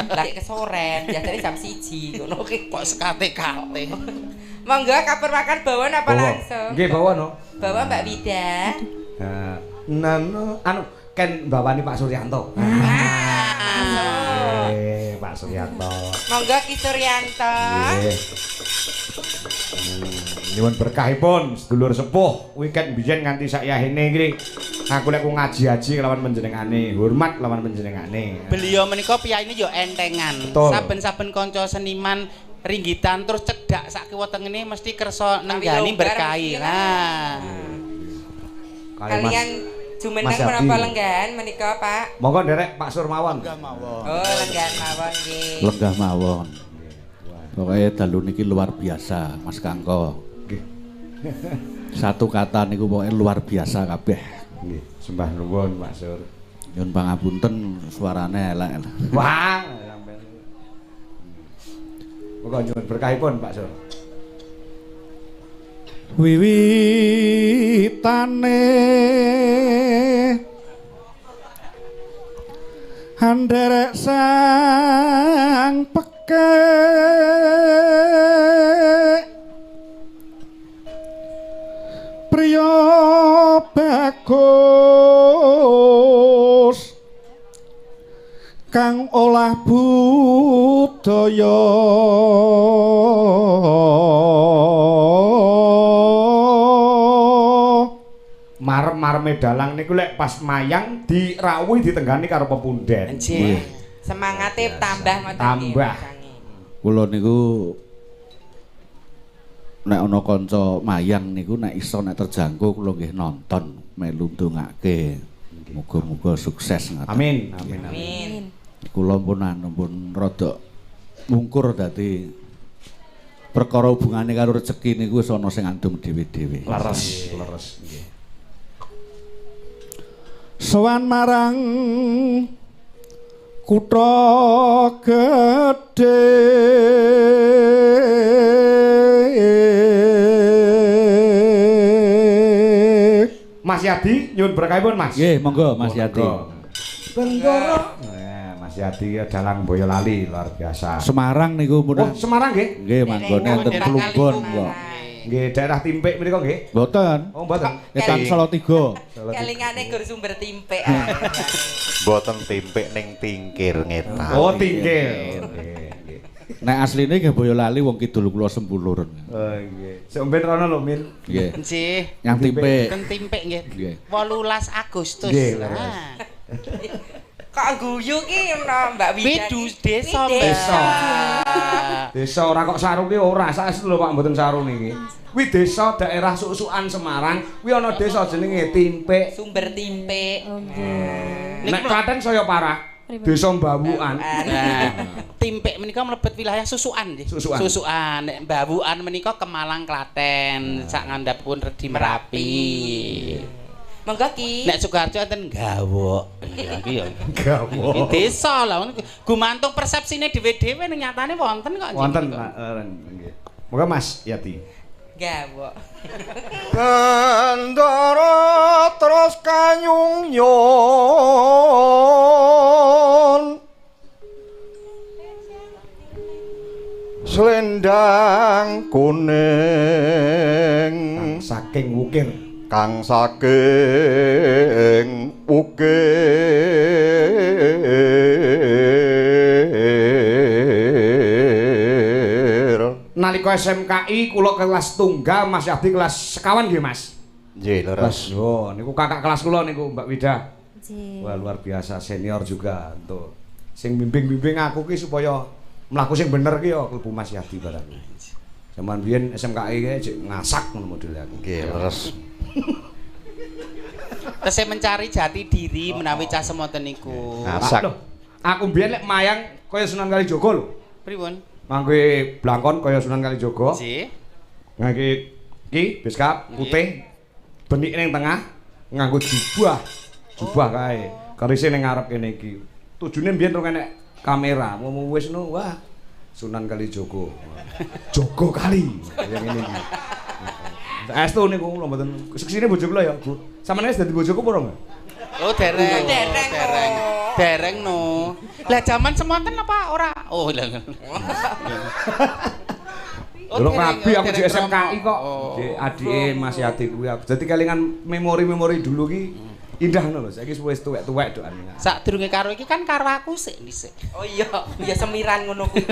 Speaker 2: Lah kesoren, biasane jam 1 ngono ki.
Speaker 3: Kok sekate-kate.
Speaker 2: Monggo kapur makan bawon apa langsung?
Speaker 1: Nggih bawa no.
Speaker 2: Bawa Mbak Wida.
Speaker 1: Nano anu kan bawani Pak Suryanto. Pak Suryanto.
Speaker 2: Monggo Ki Suryanto.
Speaker 1: Nggih. Nyuwun berkahipun sedulur sepuh weekend biyen nganti sakyahene iki. Aku lek ngaji-aji kelawan panjenengane, hormat kelawan panjenengane.
Speaker 3: Beliau menika piyayine ya entengan.
Speaker 1: Betul.
Speaker 3: Saben-saben kanca seniman ringgitan terus cedak sak kiwa tengene mesti kersa nenggani berkahi. Nah.
Speaker 2: Kalian jumeneng menapa lenggan menika Pak?
Speaker 1: Monggo nderek Pak Surmawon.
Speaker 2: Oh, lenggan mawon nggih.
Speaker 6: Lenggah mawon. Pokoknya dalu niki luar biasa, Mas Kangko.
Speaker 1: Nggih.
Speaker 6: Satu kata niku pokoknya luar biasa kabeh.
Speaker 1: Nggih, sembah nuwun Pak Sur.
Speaker 6: Nyun pangapunten suarane elek.
Speaker 1: Wah, sampeyan. Monggo nyuwun berkahipun Pak Sur.
Speaker 6: wiwitane handerek sang pekek priya bagus kang olah budaya
Speaker 1: marem-mareme dalang niku lek pas mayang dirawuhi ditenggani karo pepunden.
Speaker 3: Nggih.
Speaker 2: Semangate tambah ngoten
Speaker 1: Tambah.
Speaker 6: Kula niku nek ana kanca mayang niku nek iso nek terjangkau kula nggih nonton melu ndongake. Muga-muga sukses ngaten.
Speaker 1: Amin. Amin. Amin.
Speaker 2: Amin.
Speaker 6: Kula pun rada mungkur dadi perkara hubungane karo rezeki niku wis ana sing andum dhewe-dhewe.
Speaker 1: Leres, leres nggih.
Speaker 6: Sowan marang kutha gedhe
Speaker 1: Mas Yadi nyuwun berkahipun Mas.
Speaker 6: nggih monggo Mas Yati.
Speaker 1: Bendoro. Mas Yadi ya dalang Boyolali luar biasa.
Speaker 6: Semarang niku
Speaker 1: Oh,
Speaker 6: mudah
Speaker 1: Semarang nggih?
Speaker 6: nggih manggone enten Plumbon kok.
Speaker 1: Nggih, daerah Timpik menika nggih.
Speaker 6: Mboten.
Speaker 1: Oh, mboten.
Speaker 6: Etan Salatiga.
Speaker 2: Kelingane gur sumber timpek.
Speaker 7: Mboten timpik ning tingkir ngetan.
Speaker 1: Oh, Tingkir. Nggih.
Speaker 6: Nek asline nggih Boyolali wong kidul kula Sembulur.
Speaker 1: Oh, nggih. Sik omben rono lho, Min.
Speaker 6: Nggih.
Speaker 3: Nggih.
Speaker 6: Yang timpik.
Speaker 3: Ten timpik nggih.
Speaker 6: Nggih.
Speaker 3: 18 Agustus.
Speaker 1: Nggih,
Speaker 3: Nah.
Speaker 2: Kok guyu ki ono Mbak Wida.
Speaker 3: Widu desa,
Speaker 2: Wi
Speaker 3: Mbak.
Speaker 2: desa.
Speaker 1: Desa ora kok sarung ki ora, saestu lho Pak mboten sarung niki. Kuwi desa daerah Susukan Semarang, kuwi ana desa jenenge Timpik.
Speaker 2: Sumber timpik.
Speaker 1: Nek Klaten saya parah. Desa Mbawukan.
Speaker 3: Nah, timpik menika mlebet wilayah Susukan nggih.
Speaker 1: Susukan.
Speaker 3: Susukan. Nek Mbawukan menika Kemalang Klaten, sak ngandhapipun Redi Merapi.
Speaker 2: Monggo Ki.
Speaker 3: Nek Sukoharjo enten Gawok. Iya iki ya.
Speaker 1: Gawok.
Speaker 3: Iki desa lah gumantung persepsine dhewe-dhewe ning nyatane wonten kok.
Speaker 1: Wonten
Speaker 3: nggih.
Speaker 1: nggih. Moga Mas Yati.
Speaker 2: Gawok.
Speaker 7: Bendoro terus kanyungyon selendang kuning
Speaker 1: Saking wukir.
Speaker 7: kang saking ukir.
Speaker 1: Nalika SMKI kula kelas tunggal, Mas Yadi kelas sekawan nggih, Mas.
Speaker 7: Nggih, leres.
Speaker 1: Yo, niku kakak kelas kula niku Mbak Wida.
Speaker 5: Nggih.
Speaker 1: Wah, luar biasa senior juga untuk sing bimbing-bimbing aku ki supaya mlaku sing bener ki yo klebu Mas Yadi barang. Zaman biyen SMKI ki cek ngasak ngono model aku.
Speaker 7: Nggih, leres.
Speaker 3: Tesih mencari jati diri menawi cah semonten niku.
Speaker 7: Ngasak.
Speaker 1: Loh, aku biyen lek mayang kaya Sunan Kalijaga lho.
Speaker 3: Pripun?
Speaker 1: Ngangge blangkon kaya Sunan Kalijaga.
Speaker 3: Nggih.
Speaker 1: Ngangge iki beskap putih. Benik ning tengah nganggo jubah. Jubah kae. Kerise ning ngarep kene iki. Tujune biyen rong enek kamera. Mau wis no wah Sunan Kalijaga. Jaga kali. Kaya ngene iki. Estu niku kula mboten seksine bojo kula ya, Bu. Sampeyan wis dadi bojoku apa ora?
Speaker 3: Oh, dereng.
Speaker 2: Dereng.
Speaker 3: Dereng. Dereng no. Lah jaman semonten apa ora? Oh, lah.
Speaker 1: Lho rabi aku di
Speaker 3: dereng
Speaker 1: SMKI kok.
Speaker 3: Oh.
Speaker 1: Nggih, adike Mas Yati kuwi. Dadi kelingan memori-memori dulu ki indah ngono lho. Saiki wis tuwek-tuwek dokan.
Speaker 3: Sadurunge karo iki kan karo aku sik dhisik.
Speaker 2: Oh iya, ya semiran ngono kuwi.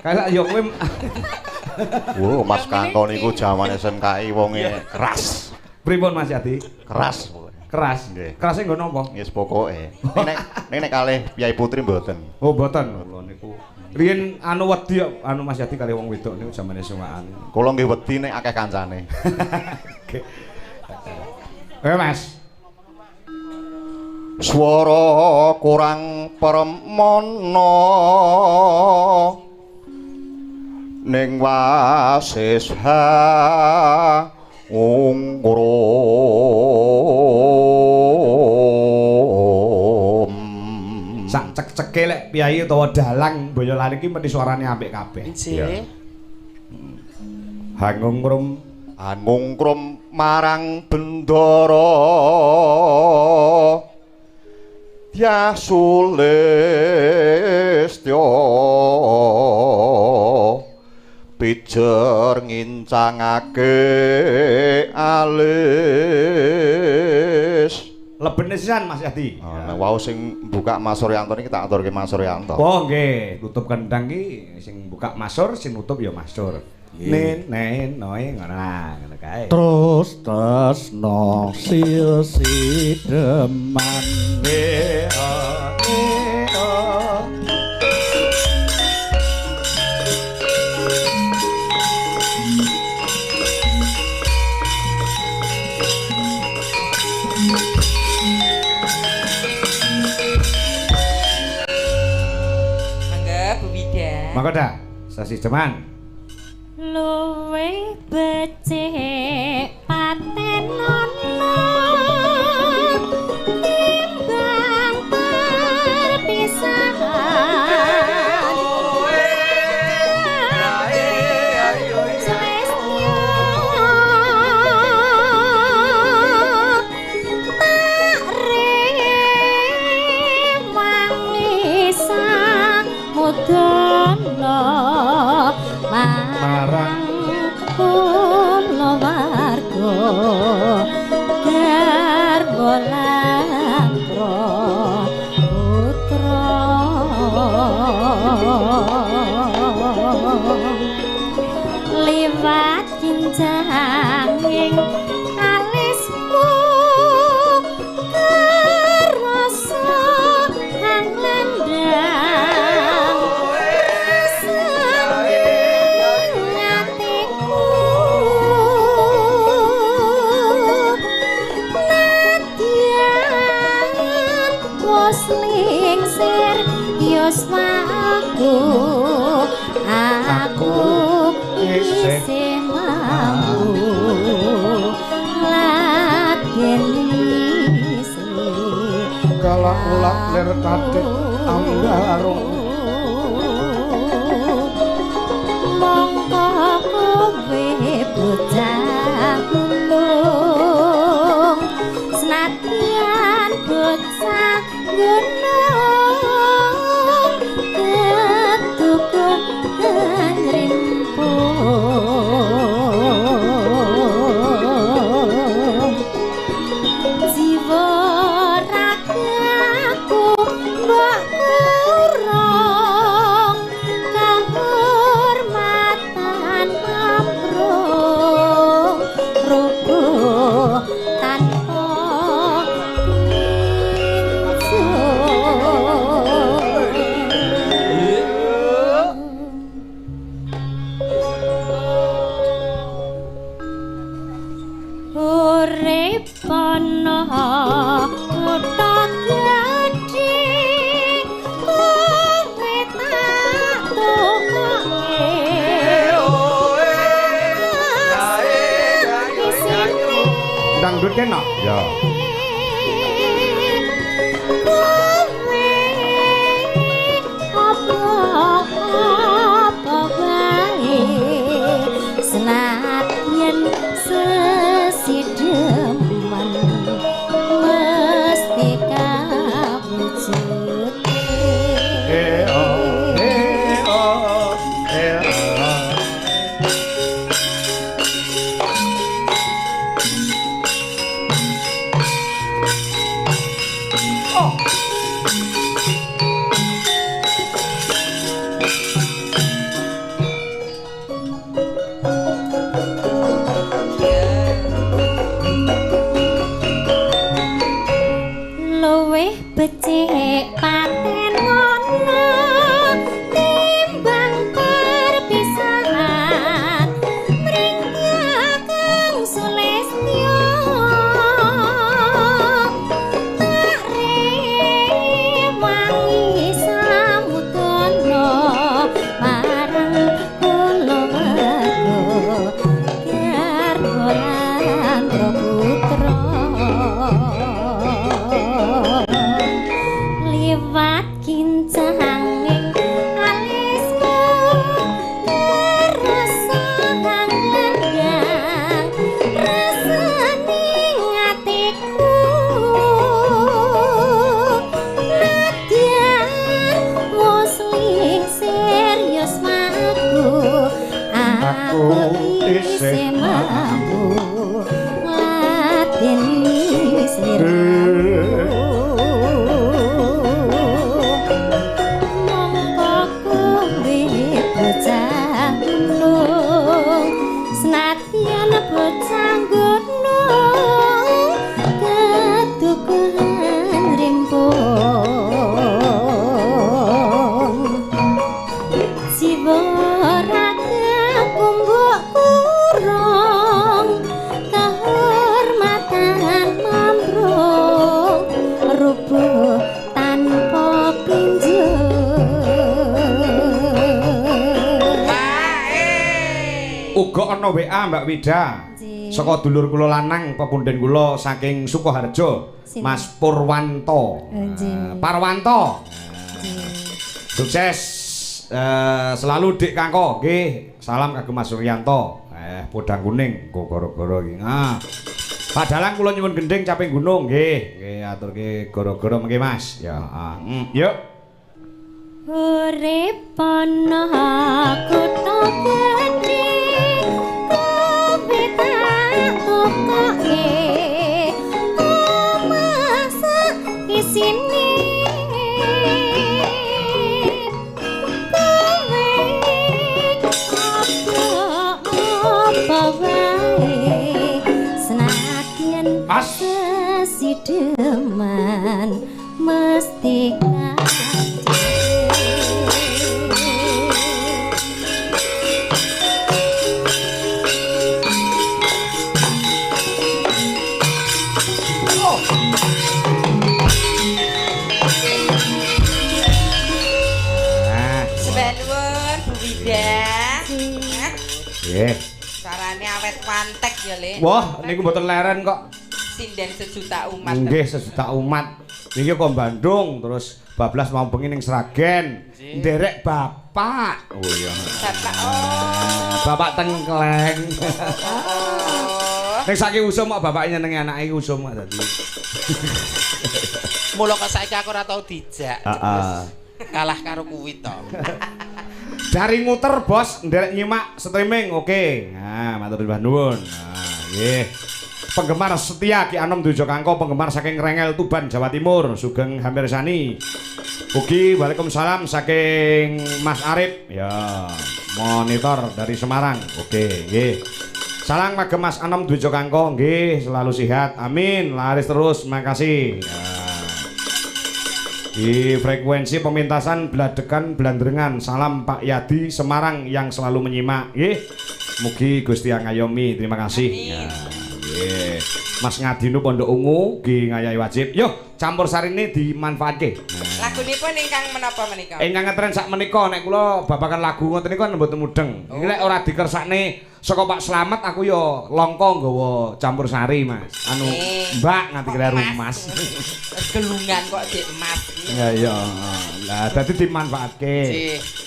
Speaker 1: Kayak ya kowe
Speaker 7: Wo, Mas Kanto niku jaman SMKI wonge keras.
Speaker 1: pripun Mas Yati?
Speaker 7: Keras pokoke.
Speaker 1: Keras.
Speaker 7: Nggih.
Speaker 1: Kerase nggo napa?
Speaker 7: Wis pokoke. Nek kalih Piyai Putri mboten.
Speaker 1: Oh, mboten. Kula niku riyen anu wedi anu Mas Yati kali wong wedok niku jamane sungaan.
Speaker 7: Kula nggih wedi nek akeh kancane.
Speaker 1: Mas.
Speaker 7: Swara kurang permana ning wasisha ungrum.
Speaker 1: Sak cek-ceke lek piyai utawa dalang Boyolali iki mesti suarane apik kabeh.
Speaker 3: Nggih.
Speaker 1: Hangungrum
Speaker 7: Mungkrum marang bendara Ya Sulistya pijer ngincangake alis
Speaker 1: Lebene sisan Mas Yadi.
Speaker 7: Nah, wau sing buka Mas Suryanto niki tak aturke Mas Suryanto.
Speaker 1: Oh nggih, tutup kendang ki sing buka Masur, sing nutup ya Masur. Nen noe ngono kae.
Speaker 6: Terus tresno sideman
Speaker 2: Mangga Bu Wida.
Speaker 1: Mangga dah, sasi jeman.
Speaker 5: luwih becik patenono timbang perpisahan marang kula warga garwa lan putra liwat kinjanging alismu kerasa kang landang slingsir aku isih mampu latih
Speaker 1: kala ulak ler katik ambarung
Speaker 5: mongko kowe bocah gunung senadyan bocah gunung ketukul ngrimpung jiwa ragaku mbok kurang kahormatan mamrung rubuh tanpa urip ana kutha gedhe kowe tak tokoke
Speaker 1: dangdut kena ya
Speaker 5: apa bae senadyan sesideman mesti kawujud
Speaker 1: aku isih
Speaker 5: mampu lateni sliramu mongko kowe bocah gunung senadyan bocah gunung ketukuhan rimpung jiwa raga kumbuk kurung kehormatan mambrung rubuh tanpa pinjul
Speaker 1: uga ana WA Mbak Wida saka dulur kula lanang pepunden kula saking Sukoharjo Mas Purwanto Parwanto sukses selalu Dik Kangko nggih salam kagem Mas Suryanto podang kuning nggo gara-gara iki padahal kula nyuwun gending caping gunung nggih aturke gara-gara mengke Mas ya yuk
Speaker 5: urip ana kutha gedhe kowe tak tokoke masa isine kowe apa wae senadyan sesideman mesti
Speaker 2: Carane awet pantek ya, Le.
Speaker 1: Wah, niku mboten leren kok.
Speaker 2: Sinden sejuta umat.
Speaker 1: Nggih, sejuta umat. Niki kok Bandung, terus bablas mau bengi ning Sragen. Nderek bapak. Oh iya.
Speaker 2: Bapak
Speaker 1: Bapak tengkleng.
Speaker 2: Oh.
Speaker 1: Nek saiki usum kok bapaknya nyenengi anake usum kok dadi.
Speaker 3: Mula kok saiki aku ora tau dijak. Kalah karo kuwi to.
Speaker 1: Dari muter bos, nderek nyimak streaming, oke. Nah, matur nuwun. Nah, nggih. Penggemar setia Ki Anom Dujo Kangko, penggemar saking Rengel Tuban Jawa Timur, Sugeng Hamirsani. Ugi waalaikumsalam saking Mas Arif. Ya, monitor dari Semarang. Oke, nggih. Salam kagem Mas Anom Dujo Kangko, nggih, selalu sehat. Amin. Laris terus, makasih. Ya. Di frekuensi pemintasan Bladekan Blandrengan, salam Pak Yadi Semarang yang selalu menyimak. Mugi Gusti ngayomi, terima kasih. Ya, Mas Ngadinu Pondok Ungu, nggih ngayahi wajib. Yo, campur sari ini dimanfaatke.
Speaker 2: Lagunipun ingkang menapa menika?
Speaker 1: Ingkang ngetren sak menika nek kula babakan lagu ngoten niku mboten mudeng. Iki nek ora dikersakne saka Pak Slamet aku yo longko nggawa campur sari, Mas. Anu Mbak nganti kleru Mas.
Speaker 2: Gelungan kok Dik Mas.
Speaker 1: Ya iya. Lah dadi dimanfaatke.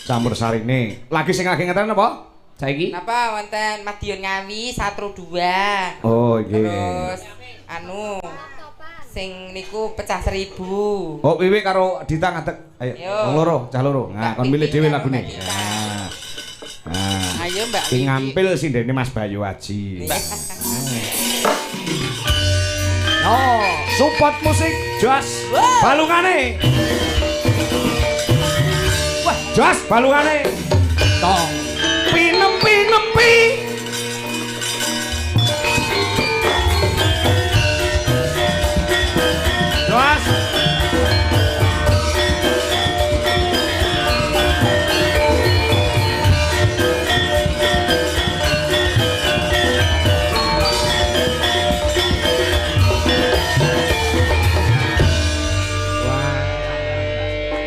Speaker 1: Campur sarine. Lagi sing lagi ngetren apa? Saiki?
Speaker 2: Napa wonten Madiun Ngawi Satru 2.
Speaker 1: Oh, nggih.
Speaker 2: Terus anu sing niku pecah 1000.
Speaker 1: Oh, Wiwi karo Dita ngadeg. Ayo, wong loro, cah loro. Nah, kon milih dhewe lagune. Nah.
Speaker 3: Ayo Mbak
Speaker 1: Sing ngampil sindene Mas Bayu Aji. Oh, support musik jos balungane. Wah, jos balungane. Tong pinempi. Jos.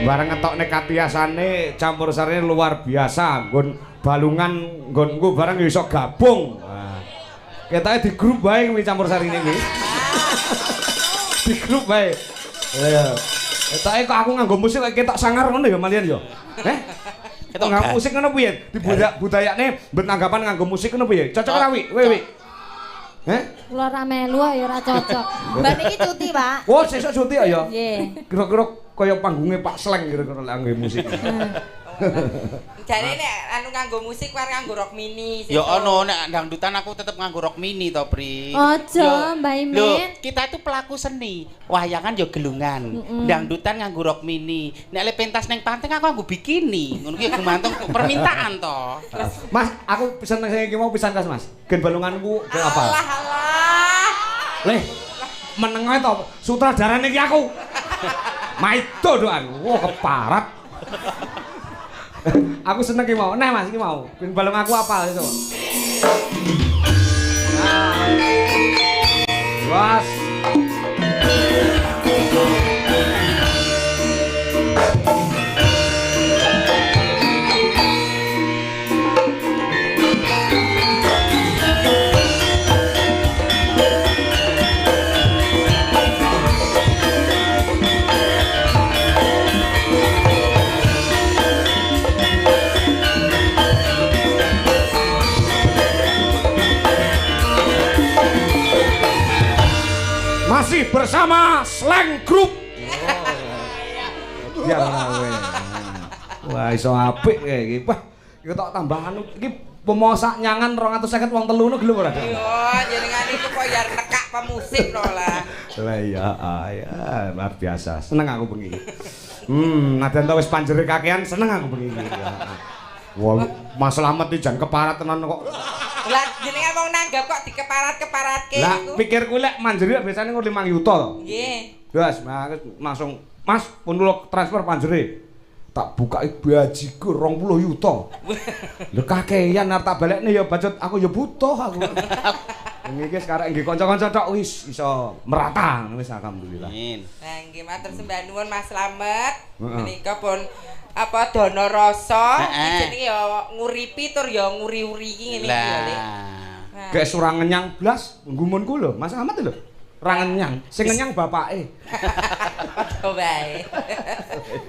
Speaker 1: Bareng ngetokne katiasane campur sarine luar biasa. Nggon balungan nggonku bareng iso gabung. Nah. Ketoke di grup wae kuwi campur sarine kuwi. Di grup wae. Ya. Ketoke kok aku nganggo musik kok ketok sangar ngono ya malian ya. Ketok nganggo musik ngono piye? Budayane mbet anggapan nganggo musik ngono piye? Cocok ora wi? Wi.
Speaker 5: Kula ra melu ya ora cocok. Mbak niki cuti, Pak.
Speaker 1: Oh, sesuk cuti ya.
Speaker 5: Nggih.
Speaker 1: Kira-kira kaya panggunge Pak Sleng kira-kira lek nganggo musik.
Speaker 2: Jane nek anu nganggo musik war nganggo rock mini.
Speaker 3: Ya ono nek dangdutan aku tetep nganggo rok mini to, Pri.
Speaker 5: Ojo, Mbak Imin.
Speaker 3: Lho, kita itu pelaku seni. Wayangan ya gelungan. Dangdutan nganggo rok mini. Nek le pentas ning panting aku nganggo bikini. Ngono ki gumantung permintaan to.
Speaker 1: Mas, aku pesen sing iki mau pisan kas, Mas. Gen balunganku ke apa?
Speaker 2: Alah.
Speaker 1: Leh, meneng ae to sutradarane iki aku. Maido doan. Wah, keparat. Aku seneng ki mau. Nah, Mas, iki mau. Ben balung aku apal itu. Nah. Was. Masih bersama Slang Group. Ya kowe. Wah iso apik kae iki. Wah, iku tok tambahan iki pemosak nyangan 250 wong telu gelem ora?
Speaker 2: Yo, jenengan iku kok ya nekak pemusik lho lah.
Speaker 1: Lah iya, ya luar biasa. Seneng aku bengi. Nadan ta wis panjere kakean seneng aku bengi. Wah, Mas Slamet iki jan keparat tenan kok.
Speaker 2: Lah jenengan wong nanggap kok dikeparat-keparatke
Speaker 1: Lah
Speaker 2: iku.
Speaker 1: pikirku lek manjeri biasanya ngur 5 juta to.
Speaker 2: Nggih.
Speaker 1: Gas, langsung Mas pun kula transfer panjeri. Tak bukai bajiku 20 juta. Lho kakean arep tak balekne ya bacot aku ya butuh aku. Iki sekarang nggih kanca-kanca tok wis iso merata wis alhamdulillah.
Speaker 3: Amin.
Speaker 2: Nah, nggih matur sembah nuwun Mas Slamet. Menika pun apa dana rasa jenenge ya nguripi tur ya nguri-uri iki ngene iki ya, Dik.
Speaker 1: Kayak surang ngenyang blas nggumunku lho, Mas Ahmad lho. Ra ngenyang, sing ngenyang bapake.
Speaker 2: Oh bae.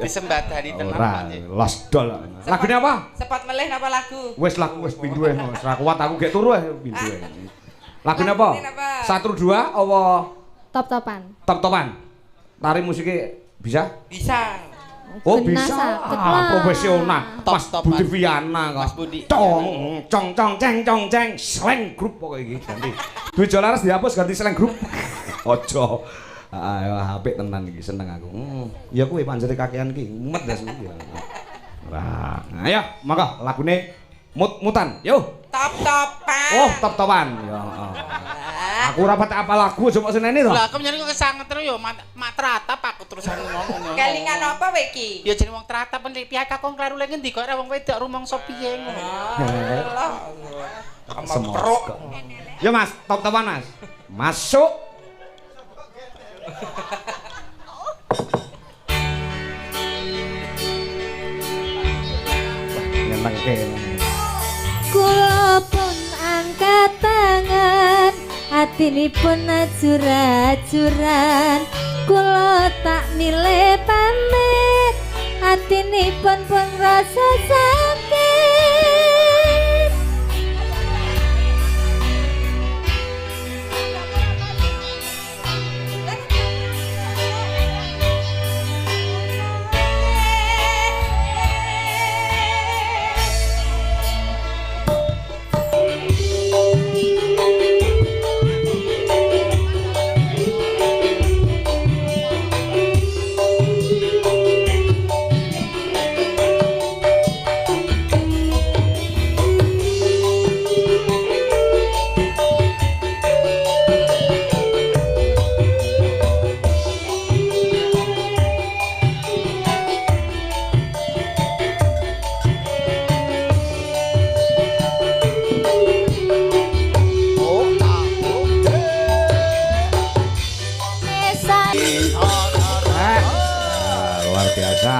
Speaker 3: Disembadani tenan
Speaker 1: Ora,
Speaker 3: Pak.
Speaker 1: los dol. Lagune apa?
Speaker 2: Sepot melih napa lagu?
Speaker 1: Wis lagu wis pindu wis ora kuat aku gek turu pindu. Lagune apa?
Speaker 2: Lagune apa?
Speaker 1: 1 2 apa
Speaker 5: Top-topan.
Speaker 1: top-topan? Tari musiknya bisa?
Speaker 2: Bisa.
Speaker 1: Oh
Speaker 5: Kena
Speaker 1: bisa,
Speaker 5: sakit lah.
Speaker 1: profesional. Mas
Speaker 3: Top-topan.
Speaker 1: Budi Viana kok.
Speaker 3: Mas Budi.
Speaker 1: Cong ceng Slang Group pokoknya iki ganti. Duit Jolaras dihapus ganti Slang Group. Ojo. Apik tenan iki seneng aku. Ya kuwi panjere kakean iki mumet das iki. Nah, ayo monggo lagune mutan. Yo.
Speaker 2: Top-topan.
Speaker 1: Oh, top-topan. Ya, aku ora pati apa lagu coba seneni to.
Speaker 3: Lah aku nyari kok kesanget terus yo mak tratap aku terusan ngomong.
Speaker 2: Kelingan apa kowe iki?
Speaker 3: Ya jeneng wong tratap pen pihak aku kleru lek ngendi kok ora wong wedok rumangsa piye ngono.
Speaker 1: Semoga. Ya Mas, top-topan Mas. Masuk. Nyenengke.
Speaker 5: Kula pun angkat tangan, atinipun ajur-ajuran. Kula tak milih pamit, atinipun pun rasa sakit.
Speaker 1: Luar biasa.